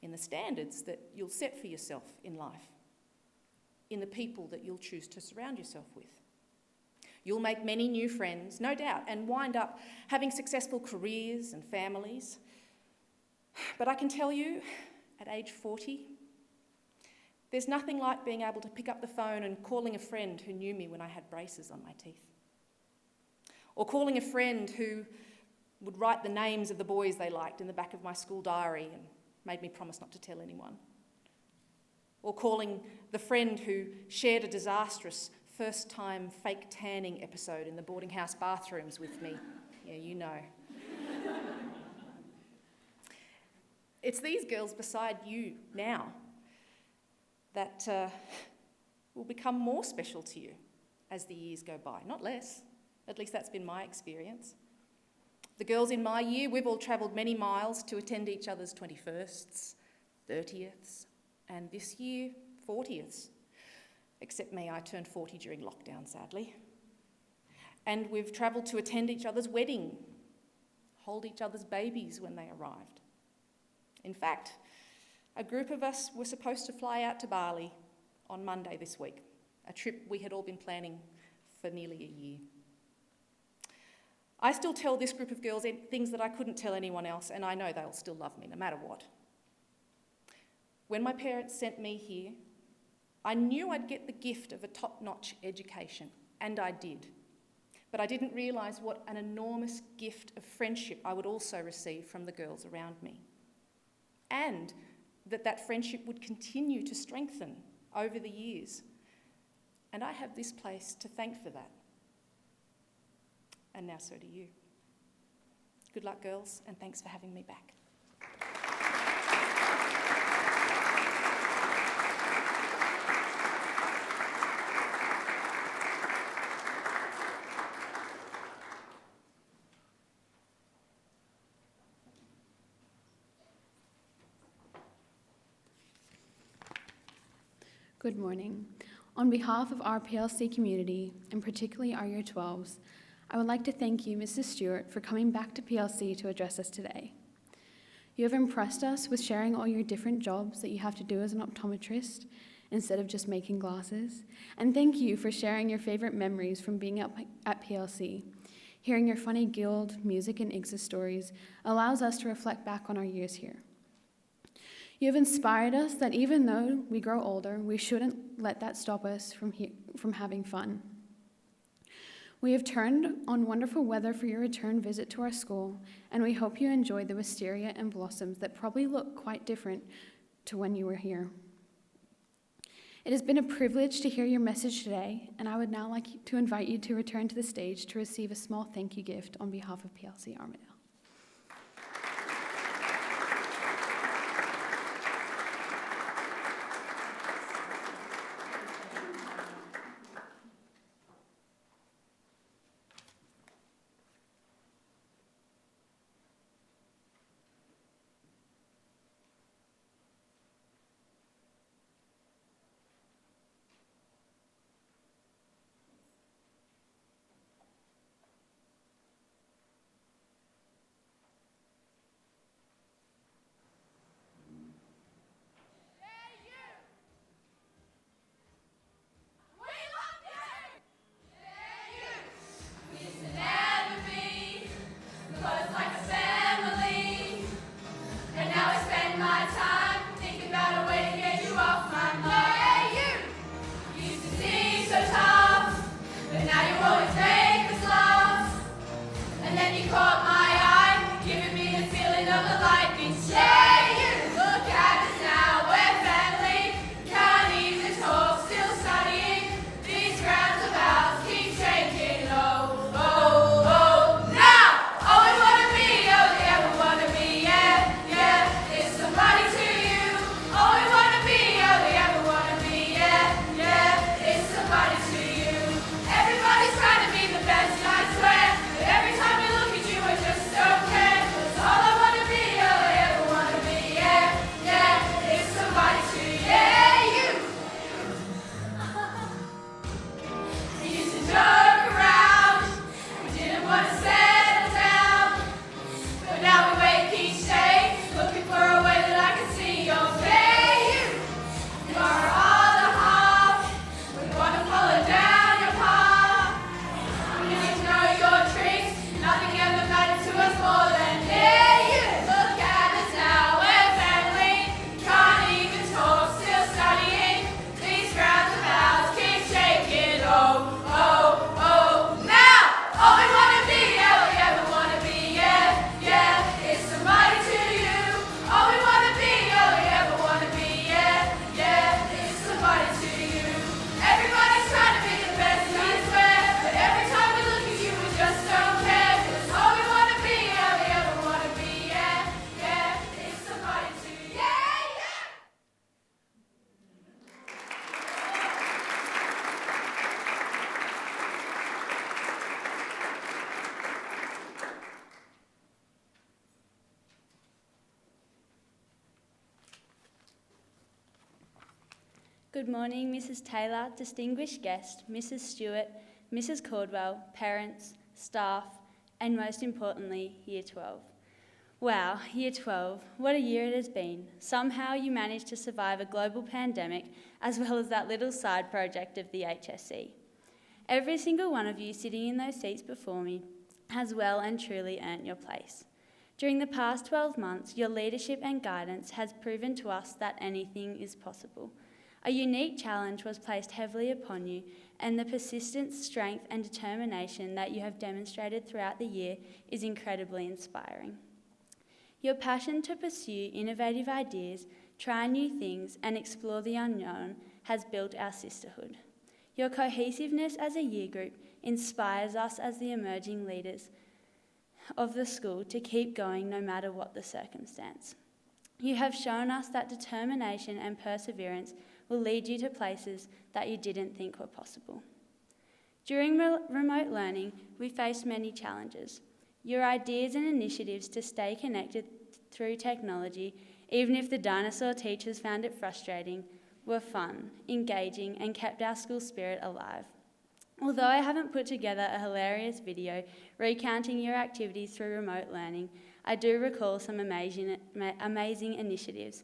in the standards that you'll set for yourself in life, in the people that you'll choose to surround yourself with. You'll make many new friends, no doubt, and wind up having successful careers and families. But I can tell you, at age 40, there's nothing like being able to pick up the phone and calling a friend who knew me when I had braces on my teeth. Or calling a friend who would write the names of the boys they liked in the back of my school diary and made me promise not to tell anyone. Or calling the friend who shared a disastrous first-time fake tanning episode in the boarding house bathrooms with me. Yeah, you know. It's these girls beside you now that will become more special to you as the years go by, not less. At least that's been my experience. The girls in my year, we've all travelled many miles to attend each other's 21sts, 30ths, and this year, 40ths. Except me, I turned 40 during lockdown, sadly. And we've travelled to attend each other's wedding, hold each other's babies when they arrived. In fact, a group of us were supposed to fly out to Bali on Monday this week, a trip we had all been planning for nearly a year. I still tell this group of girls things that I couldn't tell anyone else, and I know they'll still love me no matter what. When my parents sent me here, I knew I'd get the gift of a top-notch education, and I did. But I didn't realise what an enormous gift of friendship I would also receive from the girls around me. And that friendship would continue to strengthen over the years. And I have this place to thank for that. And now so do you. Good luck, girls, and thanks for having me back. Good morning. On behalf of our PLC community, and particularly our Year 12s, I would like to thank you, Mrs. Stewart, for coming back to PLC to address us today. You have impressed us with sharing all your different jobs that you have to do as an optometrist instead of just making glasses, and thank you for sharing your favourite memories from being at PLC. Hearing your funny guild, music, and IGSA stories allows us to reflect back on our years here. You have inspired us that even though we grow older, we shouldn't let that stop us from having fun. We have turned on wonderful weather for your return visit to our school, and we hope you enjoyed the wisteria and blossoms that probably look quite different to when you were here. It has been a privilege to hear your message today, and I would now like to invite you to return to the stage to receive a small thank you gift on behalf of PLC Armidale. Good morning, Mrs. Taylor, distinguished guest, Mrs. Stewart, Mrs. Caldwell, parents, staff, and most importantly, Year 12. Wow, Year 12, what a year it has been. Somehow you managed to survive a global pandemic as well as that little side project of the HSC. Every single one of you sitting in those seats before me has well and truly earned your place. During the past 12 months, your leadership and guidance has proven to us that anything is possible. A unique challenge was placed heavily upon you, and the persistence, strength, and determination that you have demonstrated throughout the year is incredibly inspiring. Your passion to pursue innovative ideas, try new things, and explore the unknown has built our sisterhood. Your cohesiveness as a year group inspires us as the emerging leaders of the school to keep going no matter what the circumstance. You have shown us that determination and perseverance will lead you to places that you didn't think were possible. During remote learning, we faced many challenges. Your ideas and initiatives to stay connected through technology, even if the dinosaur teachers found it frustrating, were fun, engaging, and kept our school spirit alive. Although I haven't put together a hilarious video recounting your activities through remote learning, I do recall some amazing initiatives.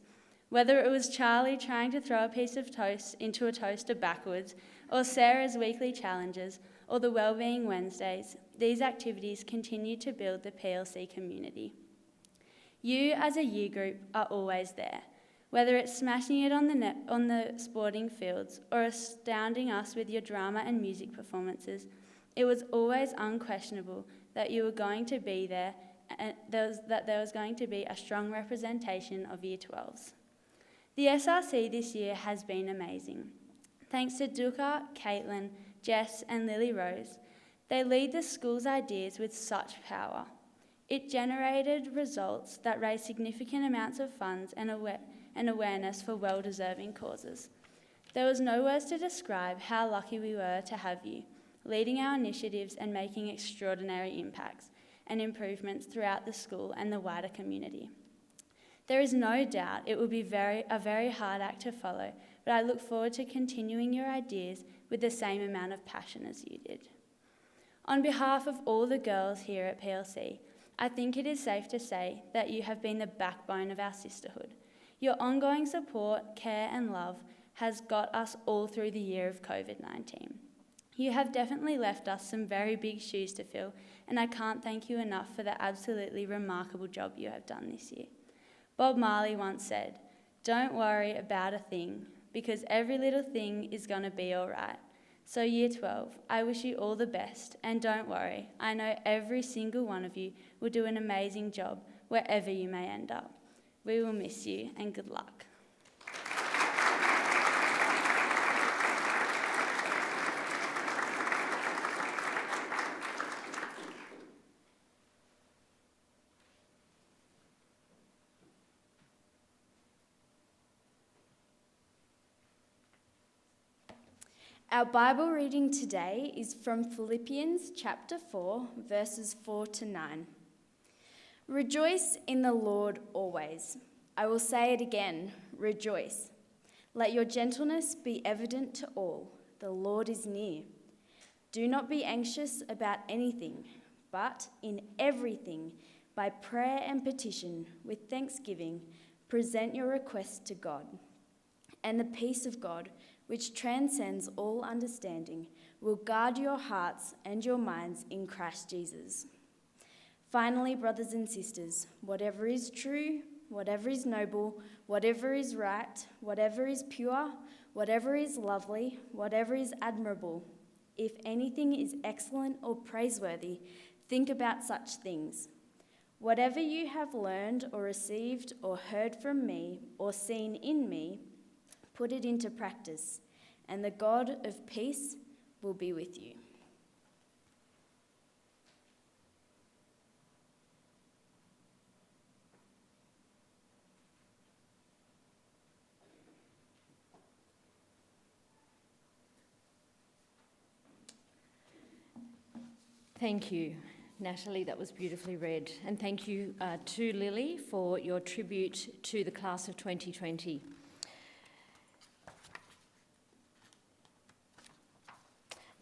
Whether it was Charlie trying to throw a piece of toast into a toaster backwards, or Sarah's weekly challenges, or the Wellbeing Wednesdays, these activities continue to build the PLC community. You as a year group are always there, whether it's smashing it on the sporting fields or astounding us with your drama and music performances. It was always unquestionable that you were going to be there and that there was going to be a strong representation of Year 12s. The SRC this year has been amazing. Thanks to Duka, Caitlin, Jess and Lily Rose, they lead the school's ideas with such power. It generated results that raised significant amounts of funds and awareness for well-deserving causes. There was no words to describe how lucky we were to have you, leading our initiatives and making extraordinary impacts and improvements throughout the school and the wider community. There is no doubt it will be a very hard act to follow, but I look forward to continuing your ideas with the same amount of passion as you did. On behalf of all the girls here at PLC, I think it is safe to say that you have been the backbone of our sisterhood. Your ongoing support, care and love has got us all through the year of COVID-19. You have definitely left us some very big shoes to fill, and I can't thank you enough for the absolutely remarkable job you have done this year. Bob Marley once said, "Don't worry about a thing, because every little thing is going to be all right." So Year 12, I wish you all the best, and don't worry, I know every single one of you will do an amazing job wherever you may end up. We will miss you, and good luck. Our Bible reading today is from Philippians chapter 4, verses 4 to 9. Rejoice in the Lord always. I will say it again, rejoice. Let your gentleness be evident to all. The Lord is near. Do not be anxious about anything, but in everything, by prayer and petition, with thanksgiving, present your requests to God. And the peace of God, which transcends all understanding, will guard your hearts and your minds in Christ Jesus. Finally, brothers and sisters, whatever is true, whatever is noble, whatever is right, whatever is pure, whatever is lovely, whatever is admirable, if anything is excellent or praiseworthy, think about such things. Whatever you have learned or received or heard from me or seen in me, put it into practice, and the God of peace will be with you. Thank you, Natalie, that was beautifully read. And thank you to Lily for your tribute to the class of 2020.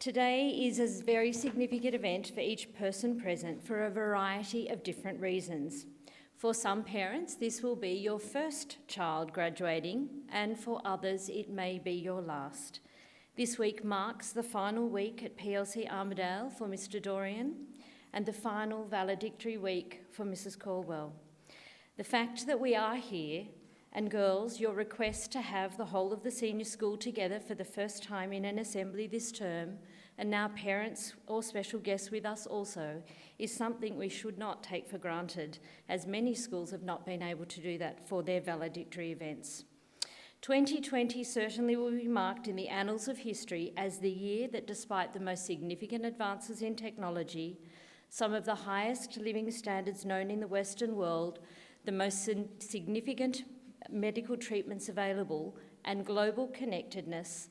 Today is a very significant event for each person present for a variety of different reasons. For some parents, this will be your first child graduating, and for others, it may be your last. This week marks the final week at PLC Armidale for Mr. Dorian and the final valedictory week for Mrs. Caldwell. The fact that we are here, and girls, your request to have the whole of the senior school together for the first time in an assembly this term, and now parents or special guests with us also, is something we should not take for granted, as many schools have not been able to do that for their valedictory events. 2020 certainly will be marked in the annals of history as the year that, despite the most significant advances in technology, some of the highest living standards known in the Western world, the most significant medical treatments available, and global connectedness,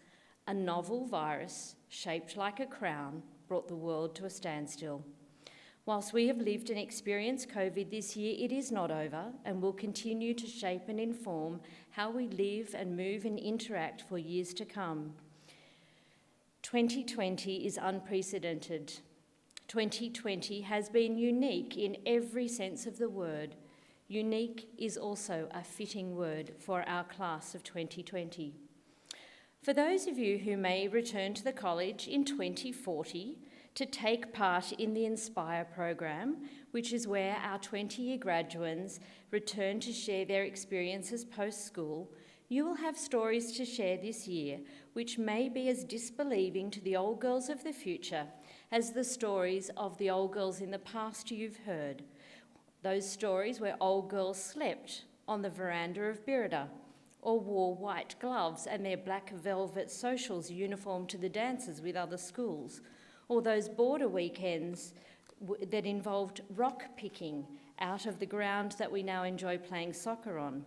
a novel virus shaped like a crown brought the world to a standstill. Whilst we have lived and experienced COVID this year, it is not over and will continue to shape and inform how we live and move and interact for years to come. 2020 is unprecedented. 2020 has been unique in every sense of the word. Unique is also a fitting word for our class of 2020. For those of you who may return to the college in 2040 to take part in the Inspire program, which is where our 20-year graduates return to share their experiences post-school, you will have stories to share this year which may be as disbelieving to the old girls of the future as the stories of the old girls in the past you've heard. Those stories where old girls slept on the veranda of Birida, or wore white gloves and their black velvet socials uniform to the dances with other schools, or those border weekends that involved rock picking out of the ground that we now enjoy playing soccer on.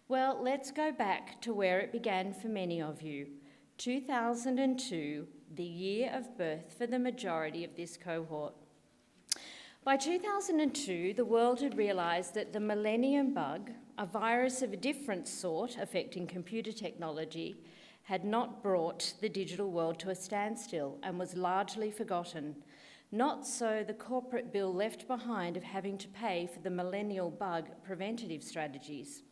Well, let's go back to where it began for many of you. 2002, the year of birth for the majority of this cohort. By 2002, the world had realised that the millennium bug, a virus of a different sort affecting computer technology, had not brought the digital world to a standstill and was largely forgotten. Not so the corporate bill left behind of having to pay for the millennial bug preventative strategies.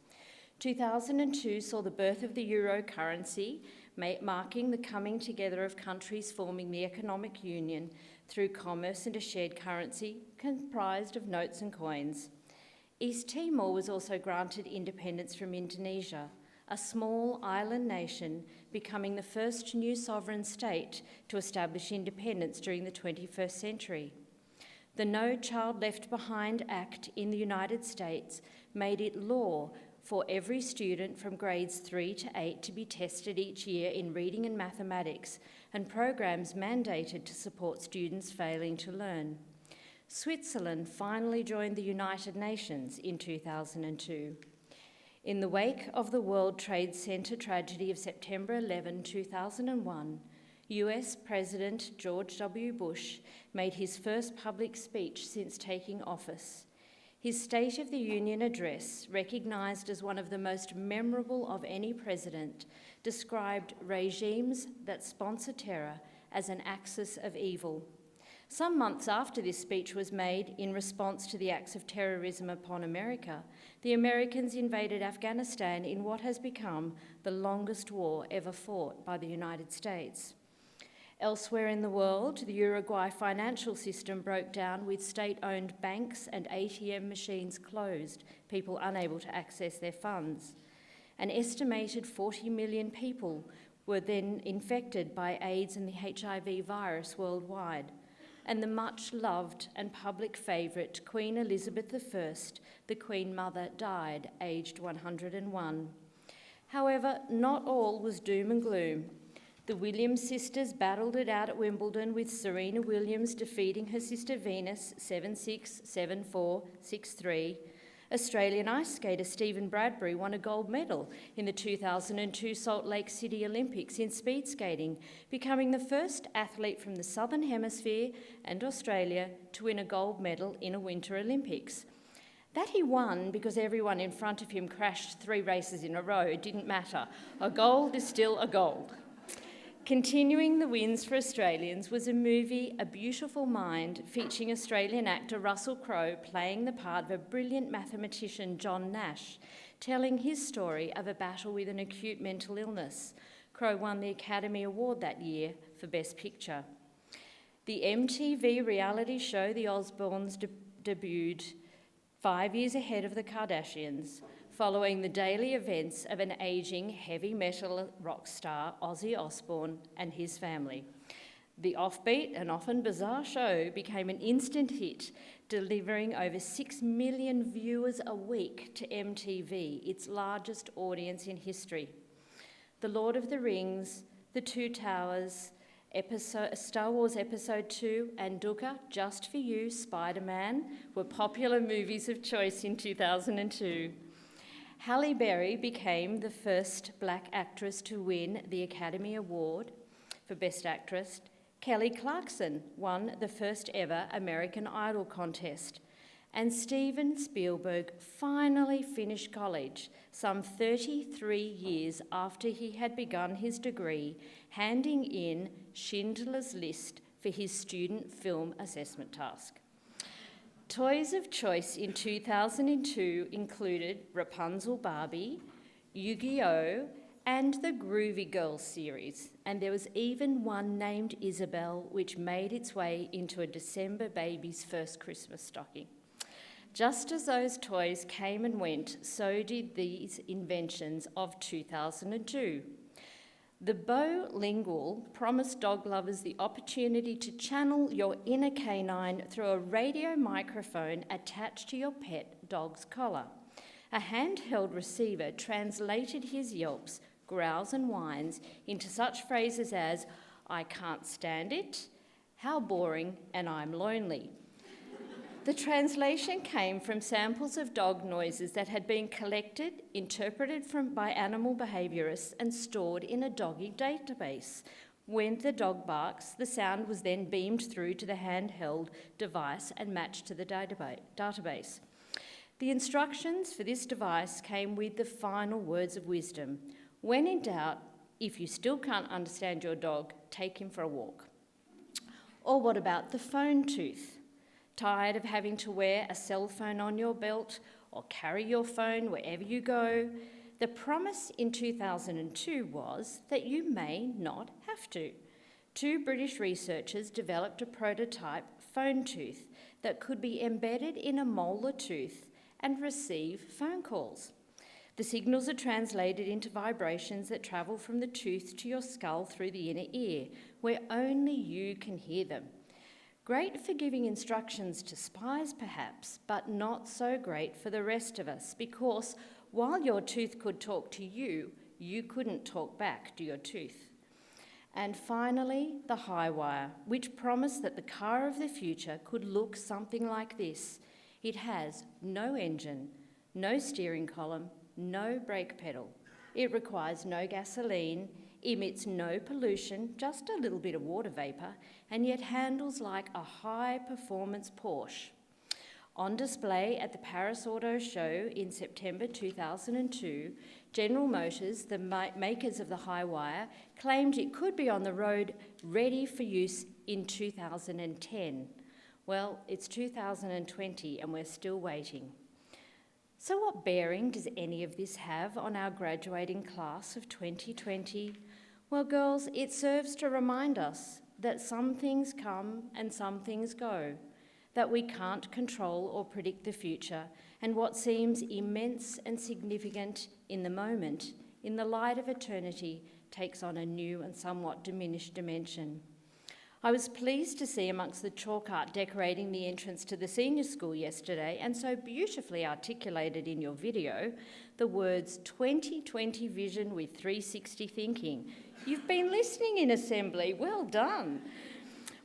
2002 saw the birth of the euro currency, marking the coming together of countries forming the economic union through commerce and a shared currency comprised of notes and coins. East Timor was also granted independence from Indonesia, a small island nation becoming the first new sovereign state to establish independence during the 21st century. The No Child Left Behind Act in the United States made it law for every student from grades 3 to 8 to be tested each year in reading and mathematics, and programs mandated to support students failing to learn. Switzerland finally joined the United Nations in 2002. In the wake of the World Trade Center tragedy of September 11, 2001, US President George W. Bush made his first public speech since taking office. His State of the Union address, recognised as one of the most memorable of any president, described regimes that sponsor terror as an axis of evil. Some months after this speech was made in response to the acts of terrorism upon America, the Americans invaded Afghanistan in what has become the longest war ever fought by the United States. Elsewhere in the world, the Uruguay financial system broke down with state-owned banks and ATM machines closed, people unable to access their funds. An estimated 40 million people were then infected by AIDS and the HIV virus worldwide. And the much-loved and public favourite Queen Elizabeth I, the Queen Mother, died aged 101. However, not all was doom and gloom. The Williams sisters battled it out at Wimbledon, with Serena Williams defeating her sister Venus 7-6, 7-4, 6-3. Australian ice skater Stephen Bradbury won a gold medal in the 2002 Salt Lake City Olympics in speed skating, becoming the first athlete from the Southern Hemisphere and Australia to win a gold medal in a Winter Olympics. That he won because everyone in front of him crashed 3 races in a row didn't matter. A gold is still a gold. Continuing the wins for Australians was a movie, A Beautiful Mind, featuring Australian actor Russell Crowe playing the part of a brilliant mathematician, John Nash, telling his story of a battle with an acute mental illness. Crowe won the Academy Award that year for Best Picture. The MTV reality show The Osbournes debuted 5 years ahead of the Kardashians, following the daily events of an ageing heavy metal rock star, Ozzy Osbourne, and his family. The offbeat and often bizarre show became an instant hit, delivering over 6 million viewers a week to MTV, its largest audience in history. The Lord of the Rings, The Two Towers, Star Wars Episode 2 and Dukkha, Just for You, Spider-Man were popular movies of choice in 2002. Halle Berry became the first black actress to win the Academy Award for Best Actress. Kelly Clarkson won the first ever American Idol contest. And Steven Spielberg finally finished college some 33 years after he had begun his degree, handing in Schindler's List for his student film assessment task. Toys of choice in 2002 included Rapunzel Barbie, Yu-Gi-Oh! And the Groovy Girls series, and there was even one named Isabel, which made its way into a December baby's first Christmas stocking. Just as those toys came and went, so did these inventions of 2002. The Bolingual promised dog lovers the opportunity to channel your inner canine through a radio microphone attached to your pet dog's collar. A handheld receiver translated his yelps, growls and whines into such phrases as, "I can't stand it," "How boring," and "I'm lonely." The translation came from samples of dog noises that had been collected, interpreted by animal behaviourists and stored in a doggy database. When the dog barks, the sound was then beamed through to the handheld device and matched to the database. The instructions for this device came with the final words of wisdom. When in doubt, if you still can't understand your dog, take him for a walk. Or what about the phone tooth? Tired of having to wear a cell phone on your belt or carry your phone wherever you go? The promise in 2002 was that you may not have to. 2 British researchers developed a prototype phone tooth that could be embedded in a molar tooth and receive phone calls. The signals are translated into vibrations that travel from the tooth to your skull through the inner ear, where only you can hear them. Great for giving instructions to spies, perhaps, but not so great for the rest of us, because while your tooth could talk to you, you couldn't talk back to your tooth. And finally, the high wire, which promised that the car of the future could look something like this. It has no engine, no steering column, no brake pedal. It requires no gasoline, emits no pollution, just a little bit of water vapour, and yet handles like a high-performance Porsche. On display at the Paris Auto Show in September 2002, General Motors, the makers of the Highwire, claimed it could be on the road ready for use in 2010. Well, it's 2020 and we're still waiting. So what bearing does any of this have on our graduating class of 2020? Well, girls, it serves to remind us that some things come and some things go, that we can't control or predict the future, and what seems immense and significant in the moment, in the light of eternity, takes on a new and somewhat diminished dimension. I was pleased to see amongst the chalk art decorating the entrance to the senior school yesterday, and so beautifully articulated in your video, the words 2020 vision with 360 thinking. You've been listening in assembly, well done.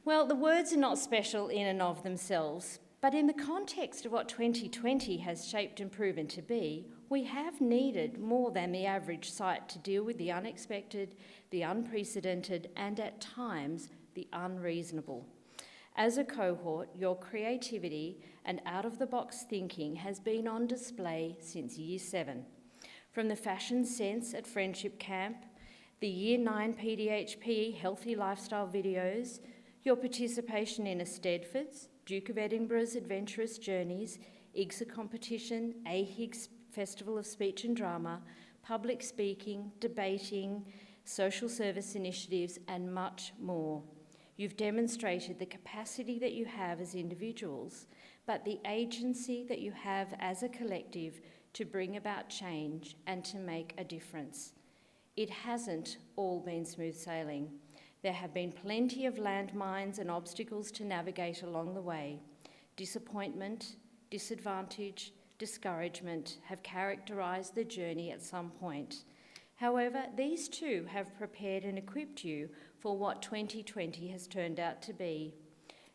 Well, the words are not special in and of themselves, but in the context of what 2020 has shaped and proven to be, we have needed more than the average sight to deal with the unexpected, the unprecedented, and at times, the unreasonable. As a cohort, your creativity and out-of-the-box thinking has been on display since Year 7. From the fashion sense at Friendship Camp, the Year 9 PDHPE Healthy Lifestyle videos, your participation in a Stedfords, Duke of Edinburgh's Adventurous Journeys, IGSA competition, AHIG's Festival of Speech and Drama, public speaking, debating, social service initiatives, and much more. You've demonstrated the capacity that you have as individuals, but the agency that you have as a collective to bring about change and to make a difference. It hasn't all been smooth sailing. There have been plenty of landmines and obstacles to navigate along the way. Disappointment, disadvantage, discouragement have characterised the journey at some point. However, these too have prepared and equipped you for what 2020 has turned out to be.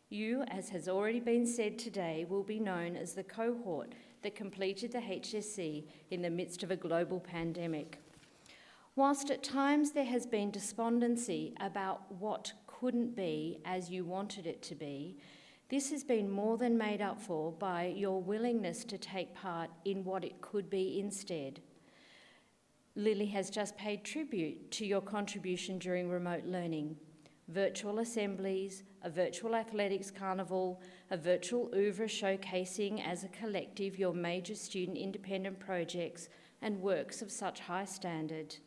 You, as has already been said today, will be known as the cohort that completed the HSC in the midst of a global pandemic. Whilst at times there has been despondency about what couldn't be as you wanted it to be, this has been more than made up for by your willingness to take part in what it could be instead. Lily has just paid tribute to your contribution during remote learning. Virtual assemblies, a virtual athletics carnival, a virtual oeuvre showcasing as a collective your major student independent projects and works of such high standard.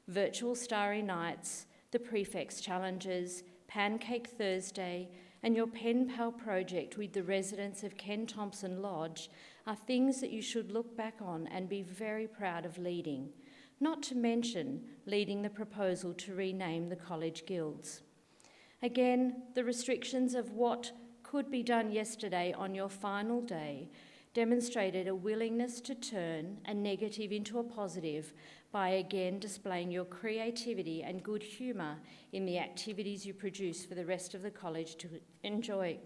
Virtual Starry Nights, the Prefects Challenges, Pancake Thursday, and your Pen Pal project with the residents of Ken Thompson Lodge are things that you should look back on and be very proud of leading, not to mention leading the proposal to rename the college guilds. Again, the restrictions of what could be done yesterday on your final day demonstrated a willingness to turn a negative into a positive by again displaying your creativity and good humour in the activities you produce for the rest of the college to enjoy.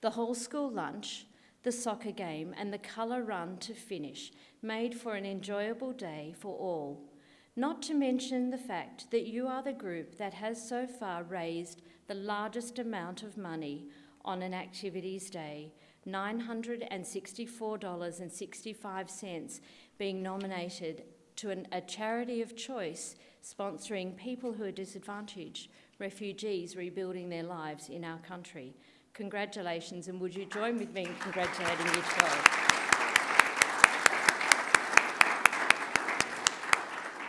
The whole school lunch, the soccer game and the colour run to finish made for an enjoyable day for all. Not to mention the fact that you are the group that has so far raised the largest amount of money on an activities day, $964.65 being nominated to a charity of choice sponsoring people who are disadvantaged, refugees rebuilding their lives in our country. Congratulations, and would you join with me in congratulating Year 12?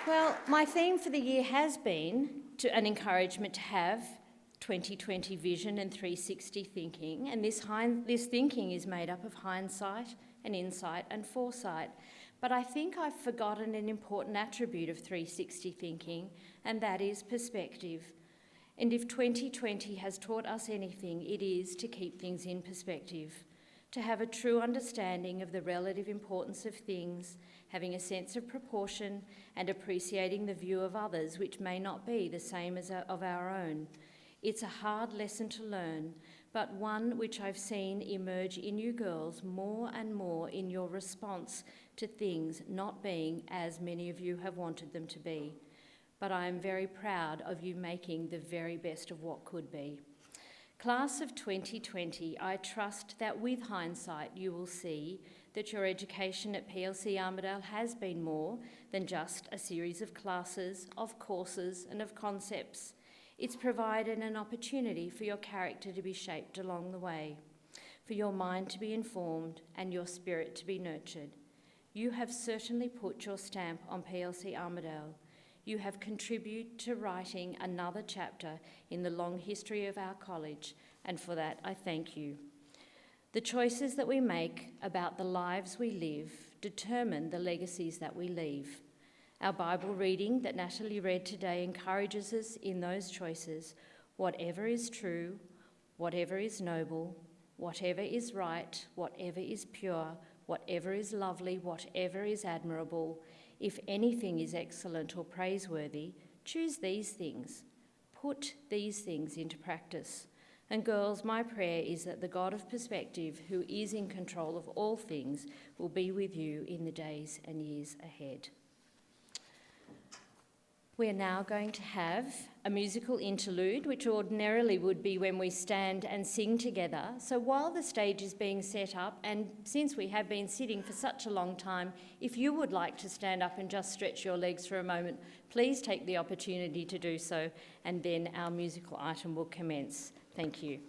Well, my theme for the year has been an encouragement to have 2020 vision and 360 thinking, and this thinking is made up of hindsight and insight and foresight. But I think I've forgotten an important attribute of 360 thinking, and that is perspective. And if 2020 has taught us anything, it is to keep things in perspective, to have a true understanding of the relative importance of things, having a sense of proportion and appreciating the view of others which may not be the same as of our own. It's a hard lesson to learn, but one which I've seen emerge in you girls more and more in your response to things not being as many of you have wanted them to be. But I am very proud of you making the very best of what could be. Class of 2020, I trust that with hindsight you will see that your education at PLC Armidale has been more than just a series of classes, of courses and of concepts. It's provided an opportunity for your character to be shaped along the way, for your mind to be informed and your spirit to be nurtured. You have certainly put your stamp on PLC Armidale. You have contributed to writing another chapter in the long history of our college, and for that I thank you. The choices that we make about the lives we live determine the legacies that we leave. Our Bible reading that Natalie read today encourages us in those choices. Whatever is true, whatever is noble, whatever is right, whatever is pure, whatever is lovely, whatever is admirable, if anything is excellent or praiseworthy, choose these things. Put these things into practice. And girls, my prayer is that the God of perspective, who is in control of all things, will be with you in the days and years ahead. We are now going to have a musical interlude, which ordinarily would be when we stand and sing together. So while the stage is being set up, and since we have been sitting for such a long time, if you would like to stand up and just stretch your legs for a moment, please take the opportunity to do so, and then our musical item will commence. Thank you.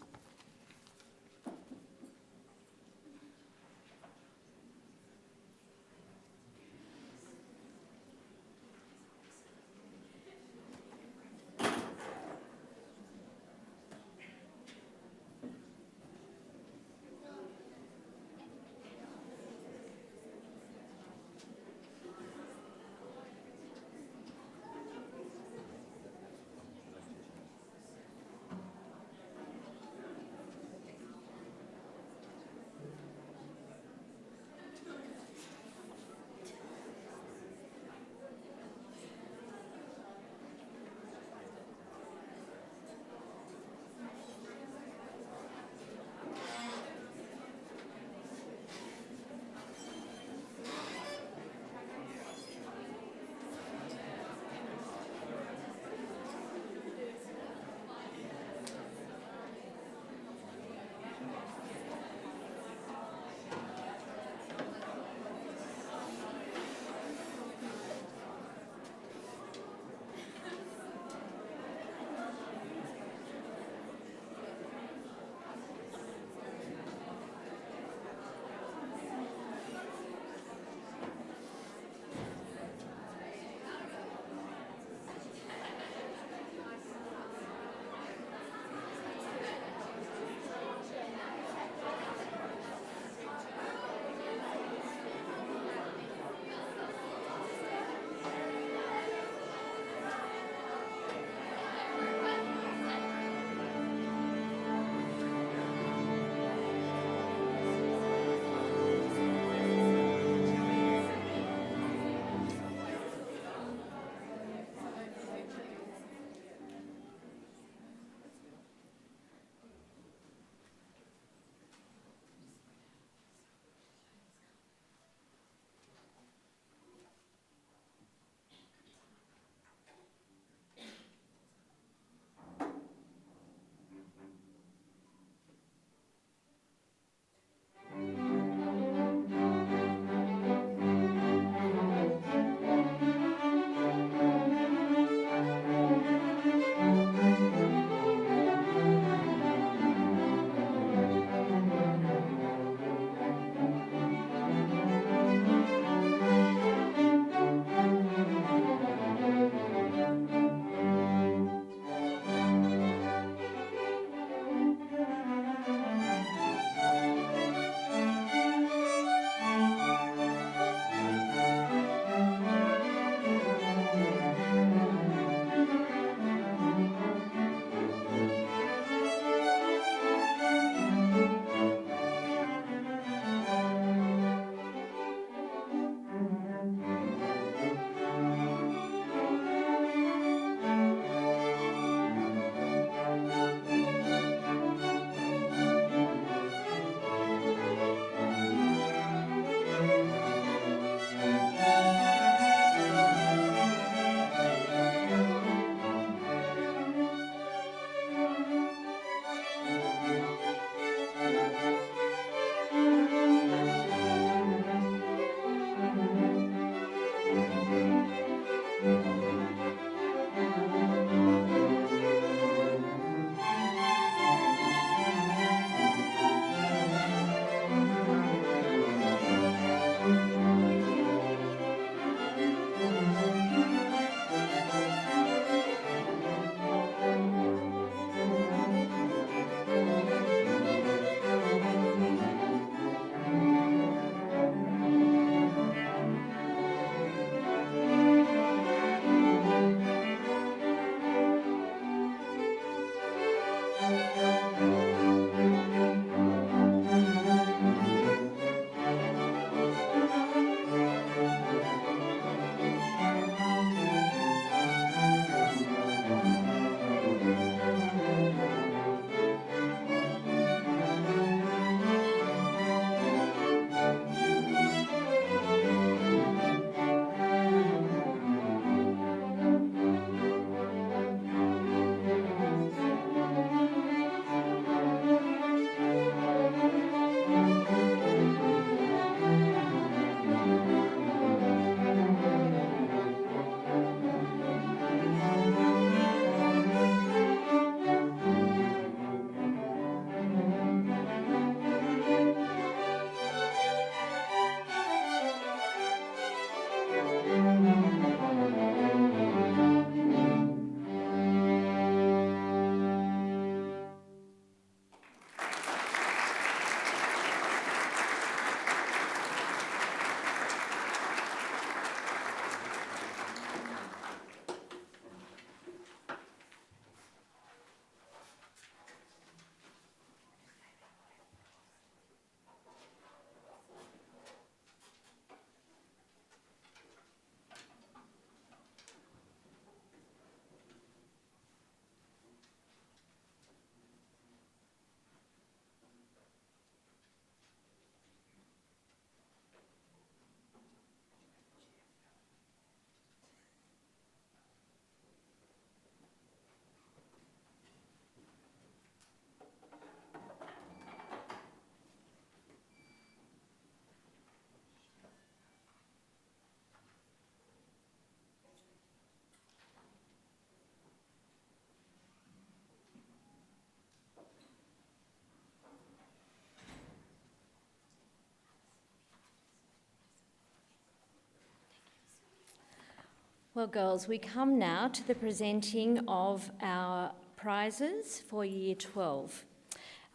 Well, girls, we come now to the presenting of our prizes for Year 12.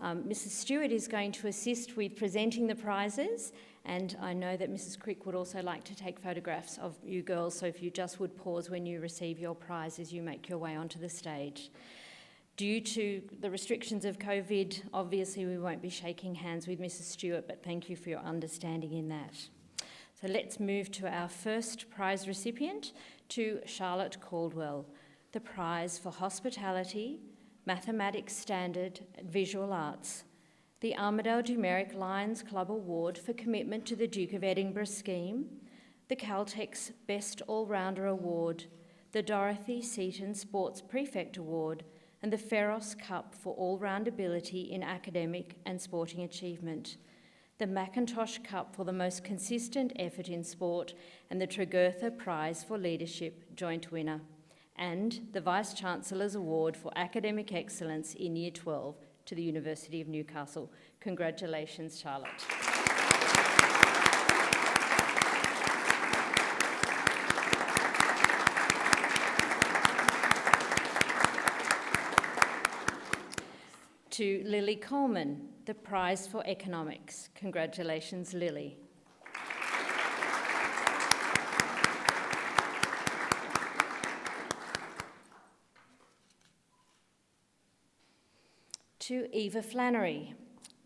Mrs. Stewart is going to assist with presenting the prizes, and I know that Mrs. Crick would also like to take photographs of you girls, so if you just would pause when you receive your prize as you make your way onto the stage. Due to the restrictions of COVID, obviously we won't be shaking hands with Mrs. Stewart, but thank you for your understanding in that. So let's move to our first prize recipient, to Charlotte Caldwell, the prize for hospitality, mathematics standard and visual arts, the Armidale Numeric Lions Club Award for commitment to the Duke of Edinburgh scheme, the Caltex Best All-Rounder Award, the Dorothy Seaton Sports Prefect Award, and the Ferros Cup for all-round ability in academic and sporting achievement, the Macintosh Cup for the most consistent effort in sport, and the Tregurtha Prize for Leadership, joint winner, and the Vice-Chancellor's Award for Academic Excellence in Year 12 to the University of Newcastle. Congratulations, Charlotte. To Lily Coleman, the Prize for Economics. Congratulations, Lily. To Eva Flannery,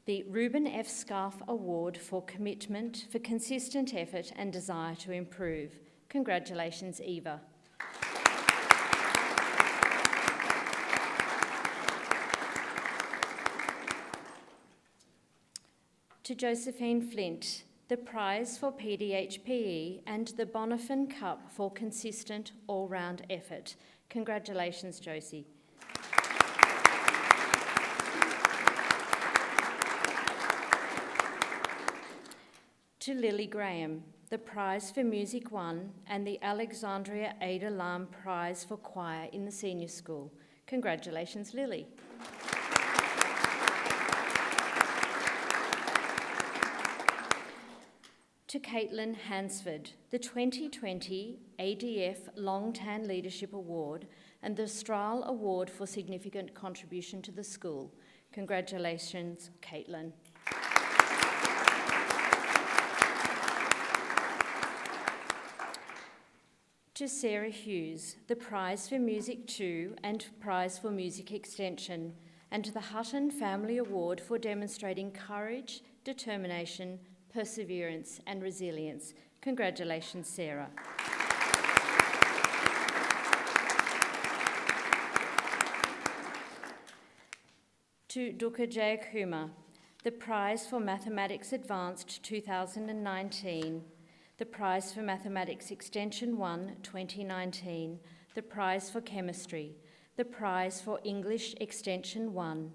the Reuben F. Scarf Award for Commitment for Consistent Effort and Desire to Improve. Congratulations, Eva. To Josephine Flint, the Prize for PDHPE and the Bonifan Cup for Consistent All-Round Effort. Congratulations, Josie. To Lily Graham, the Prize for Music 1 and the Alexandria Ada Lam Prize for Choir in the Senior School. Congratulations, Lily. To Caitlin Hansford, the 2020 ADF Long Tan Leadership Award and the Strahl Award for Significant Contribution to the School. Congratulations, Caitlin. To Sarah Hughes, the Prize for Music 2 and Prize for Music Extension, and the Hutton Family Award for demonstrating courage, determination, perseverance and resilience. Congratulations, Sarah. To Duka Jayakumar, the Prize for Mathematics Advanced 2019, the Prize for Mathematics Extension 1 2019, the Prize for Chemistry, the Prize for English Extension 1,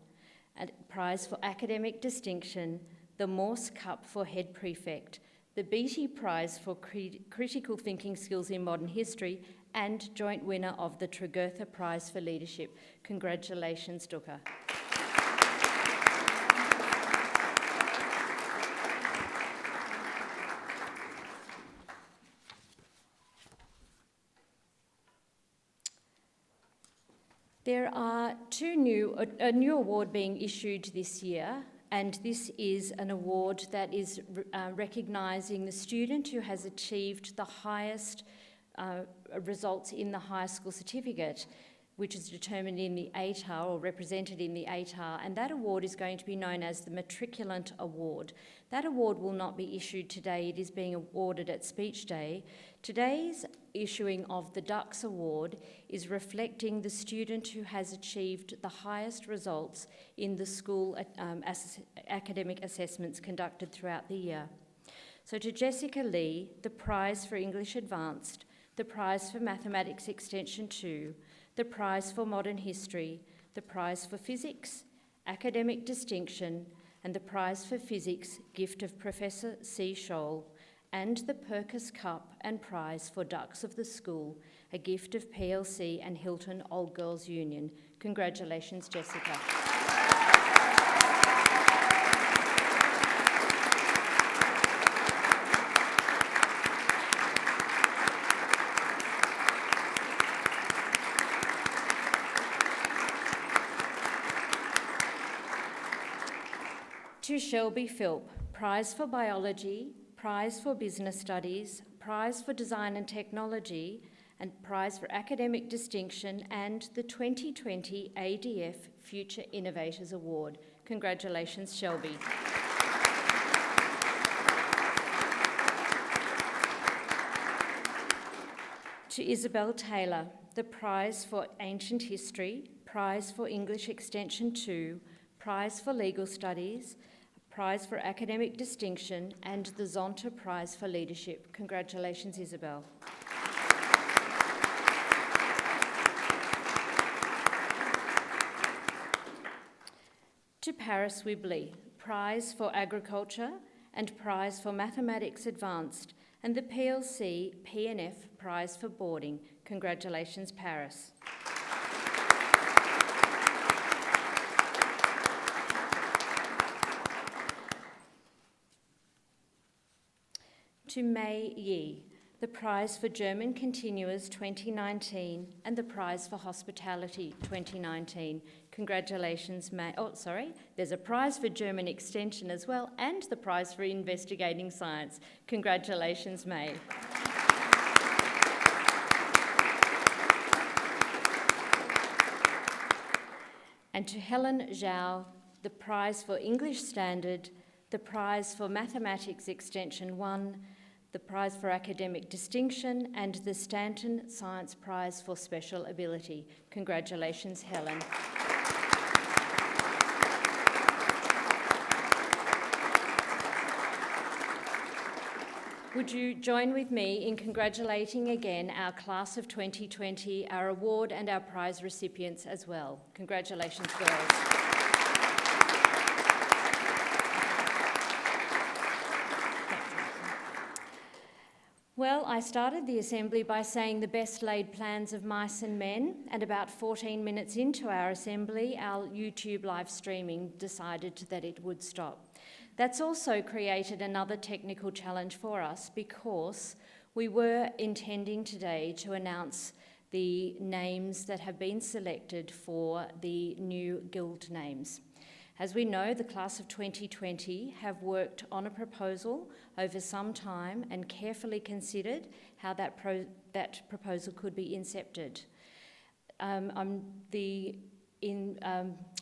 a Prize for Academic Distinction, the Morse Cup for Head Prefect, the Beattie Prize for Critical Thinking Skills in Modern History, and joint winner of the Tregurtha Prize for Leadership. Congratulations, Duka. There are a new award being issued this year, and this is an award that is recognising the student who has achieved the highest results in the high school certificate, which is determined in the ATAR or represented in the ATAR, and that award is going to be known as the Matriculant Award. That award will not be issued today, it is being awarded at Speech Day. Today's issuing of the DUX Award is reflecting the student who has achieved the highest results in the school academic assessments conducted throughout the year. So to Jessica Lee, the Prize for English Advanced, the Prize for Mathematics Extension 2, the Prize for Modern History, the Prize for Physics, Academic Distinction, and the Prize for Physics, gift of Professor C. Scholl, and the Perkins Cup and Prize for Ducks of the School, a gift of PLC and Hilton Old Girls Union. Congratulations, Jessica. To Shelby Philp, Prize for Biology, Prize for Business Studies, Prize for Design and Technology, and Prize for Academic Distinction, and the 2020 ADF Future Innovators Award. Congratulations, Shelby. To Isabel Taylor, the Prize for Ancient History, Prize for English Extension 2, Prize for Legal Studies, Prize for Academic Distinction, and the Zonta Prize for Leadership. Congratulations, Isabel. To Paris Wibley, Prize for Agriculture and Prize for Mathematics Advanced, and the PLC PNF Prize for Boarding. Congratulations, Paris. To Mei Yi, the Prize for German Continuers 2019 and the Prize for Hospitality 2019. Congratulations, May. Oh, sorry, there's a Prize for German Extension as well and the Prize for Investigating Science. Congratulations, May. And to Helen Zhao, the Prize for English Standard, the Prize for Mathematics Extension 1, the Prize for Academic Distinction, and the Stanton Science Prize for Special Ability. Congratulations, Helen. Would you join with me in congratulating again our class of 2020, our award and our prize recipients as well. Congratulations, girls. Well, I started the assembly by saying the best laid plans of mice and men, and about 14 minutes into our assembly, our YouTube live streaming decided that it would stop. That's also created another technical challenge for us because we were intending today to announce the names that have been selected for the new guild names. As we know, the class of 2020 have worked on a proposal over some time and carefully considered how that proposal could be incepted.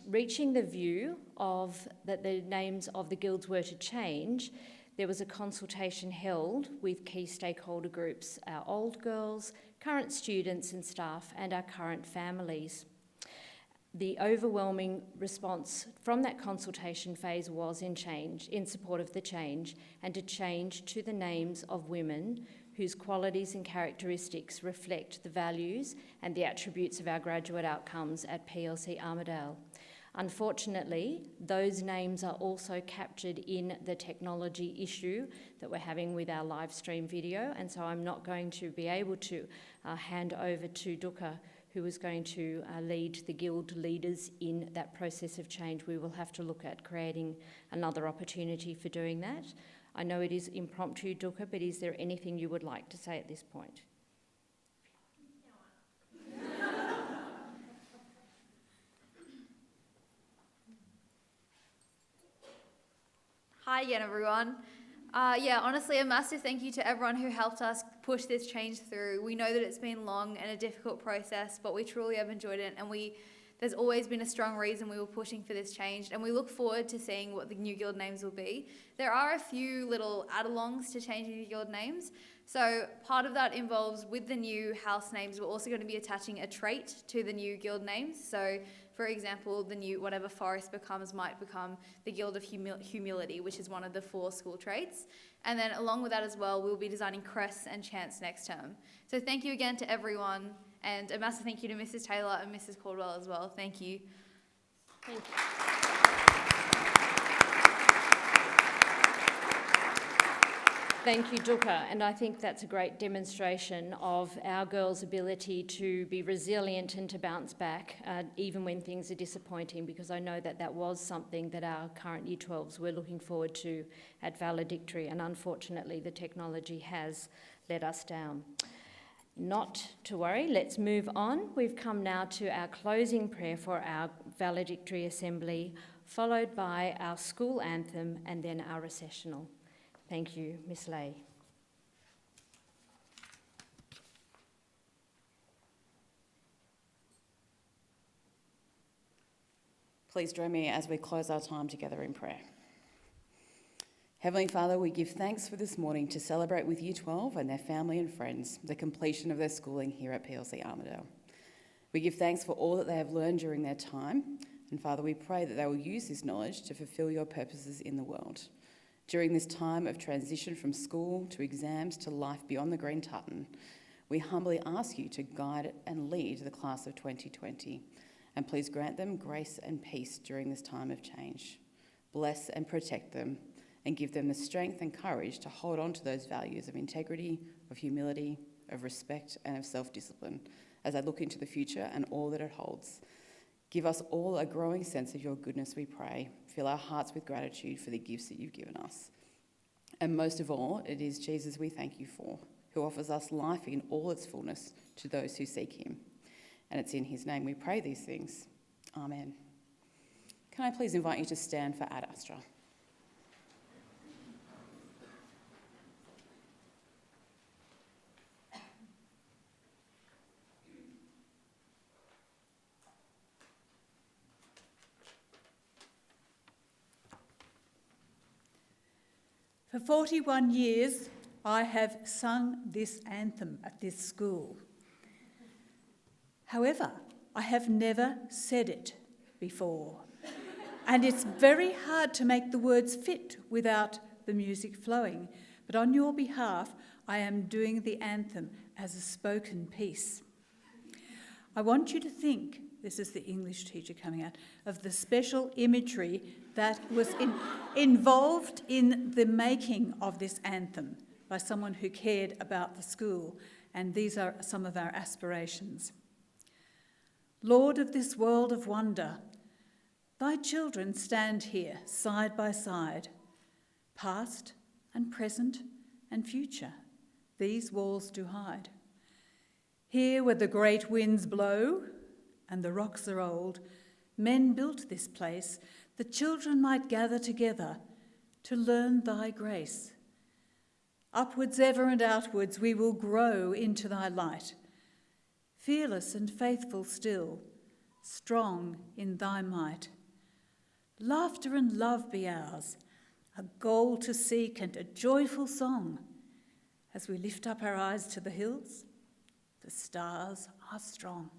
Reaching the view of that the names of the guilds were to change, there was a consultation held with key stakeholder groups, our old girls, current students and staff, and our current families. The overwhelming response from that consultation phase was in support of the change, and a change to the names of women whose qualities and characteristics reflect the values and the attributes of our graduate outcomes at PLC Armidale. Unfortunately, those names are also captured in the technology issue that we're having with our live stream video, and so I'm not going to be able to hand over to Dukkha, who is going to lead the guild leaders in that process of change. We will have to look at creating another opportunity for doing that. I know it is impromptu, Dukkha, but is there anything you would like to say at this point? Hi again, everyone. Honestly, a massive thank you to everyone who helped us push this change through. We know that it's been long and a difficult process, but we truly have enjoyed it, and there's always been a strong reason we were pushing for this change, and we look forward to seeing what the new guild names will be. There are a few little add-alongs to changing the guild names. So part of that involves, with the new house names, we're also going to be attaching a trait to the new guild names. So, for example, the new whatever forest becomes might become the Guild of Humility, which is one of the 4 school traits. And then along with that as well, we'll be designing crests and chants next term. So thank you again to everyone, and a massive thank you to Mrs. Taylor and Mrs. Caldwell as well. Thank you. Thank you. Thank you, Dukkha, and I think that's a great demonstration of our girls' ability to be resilient and to bounce back, even when things are disappointing, because I know that was something that our current Year 12s were looking forward to at valedictory, and unfortunately the technology has let us down. Not to worry, let's move on. We've come now to our closing prayer for our valedictory assembly followed by our school anthem and then our recessional. Thank you, Miss Lay. Please join me as we close our time together in prayer. Heavenly Father, we give thanks for this morning to celebrate with Year 12 and their family and friends the completion of their schooling here at PLC Armidale. We give thanks for all that they have learned during their time, and Father, we pray that they will use this knowledge to fulfil your purposes in the world. During this time of transition from school to exams to life beyond the Green Tartan, we humbly ask you to guide and lead the class of 2020, and please grant them grace and peace during this time of change. Bless and protect them, and give them the strength and courage to hold on to those values of integrity, of humility, of respect, and of self-discipline as they look into the future and all that it holds. Give us all a growing sense of your goodness, we pray. Fill our hearts with gratitude for the gifts that you've given us. And most of all, it is Jesus we thank you for, who offers us life in all its fullness to those who seek him. And it's in his name we pray these things. Amen. Can I please invite you to stand for Ad Astra? For 41 years, I have sung this anthem at this school. However, I have never said it before, and it's very hard to make the words fit without the music flowing. But on your behalf, I am doing the anthem as a spoken piece. I want you to think, this is the English teacher coming out, of the special imagery that was involved in the making of this anthem by someone who cared about the school, and these are some of our aspirations. Lord of this world of wonder, thy children stand here side by side, past and present and future, these walls do hide. Here where the great winds blow and the rocks are old, men built this place that children might gather together to learn thy grace. Upwards ever and outwards we will grow into thy light, fearless and faithful still, strong in thy might. Laughter and love be ours, a goal to seek and a joyful song. As we lift up our eyes to the hills, the stars are strong.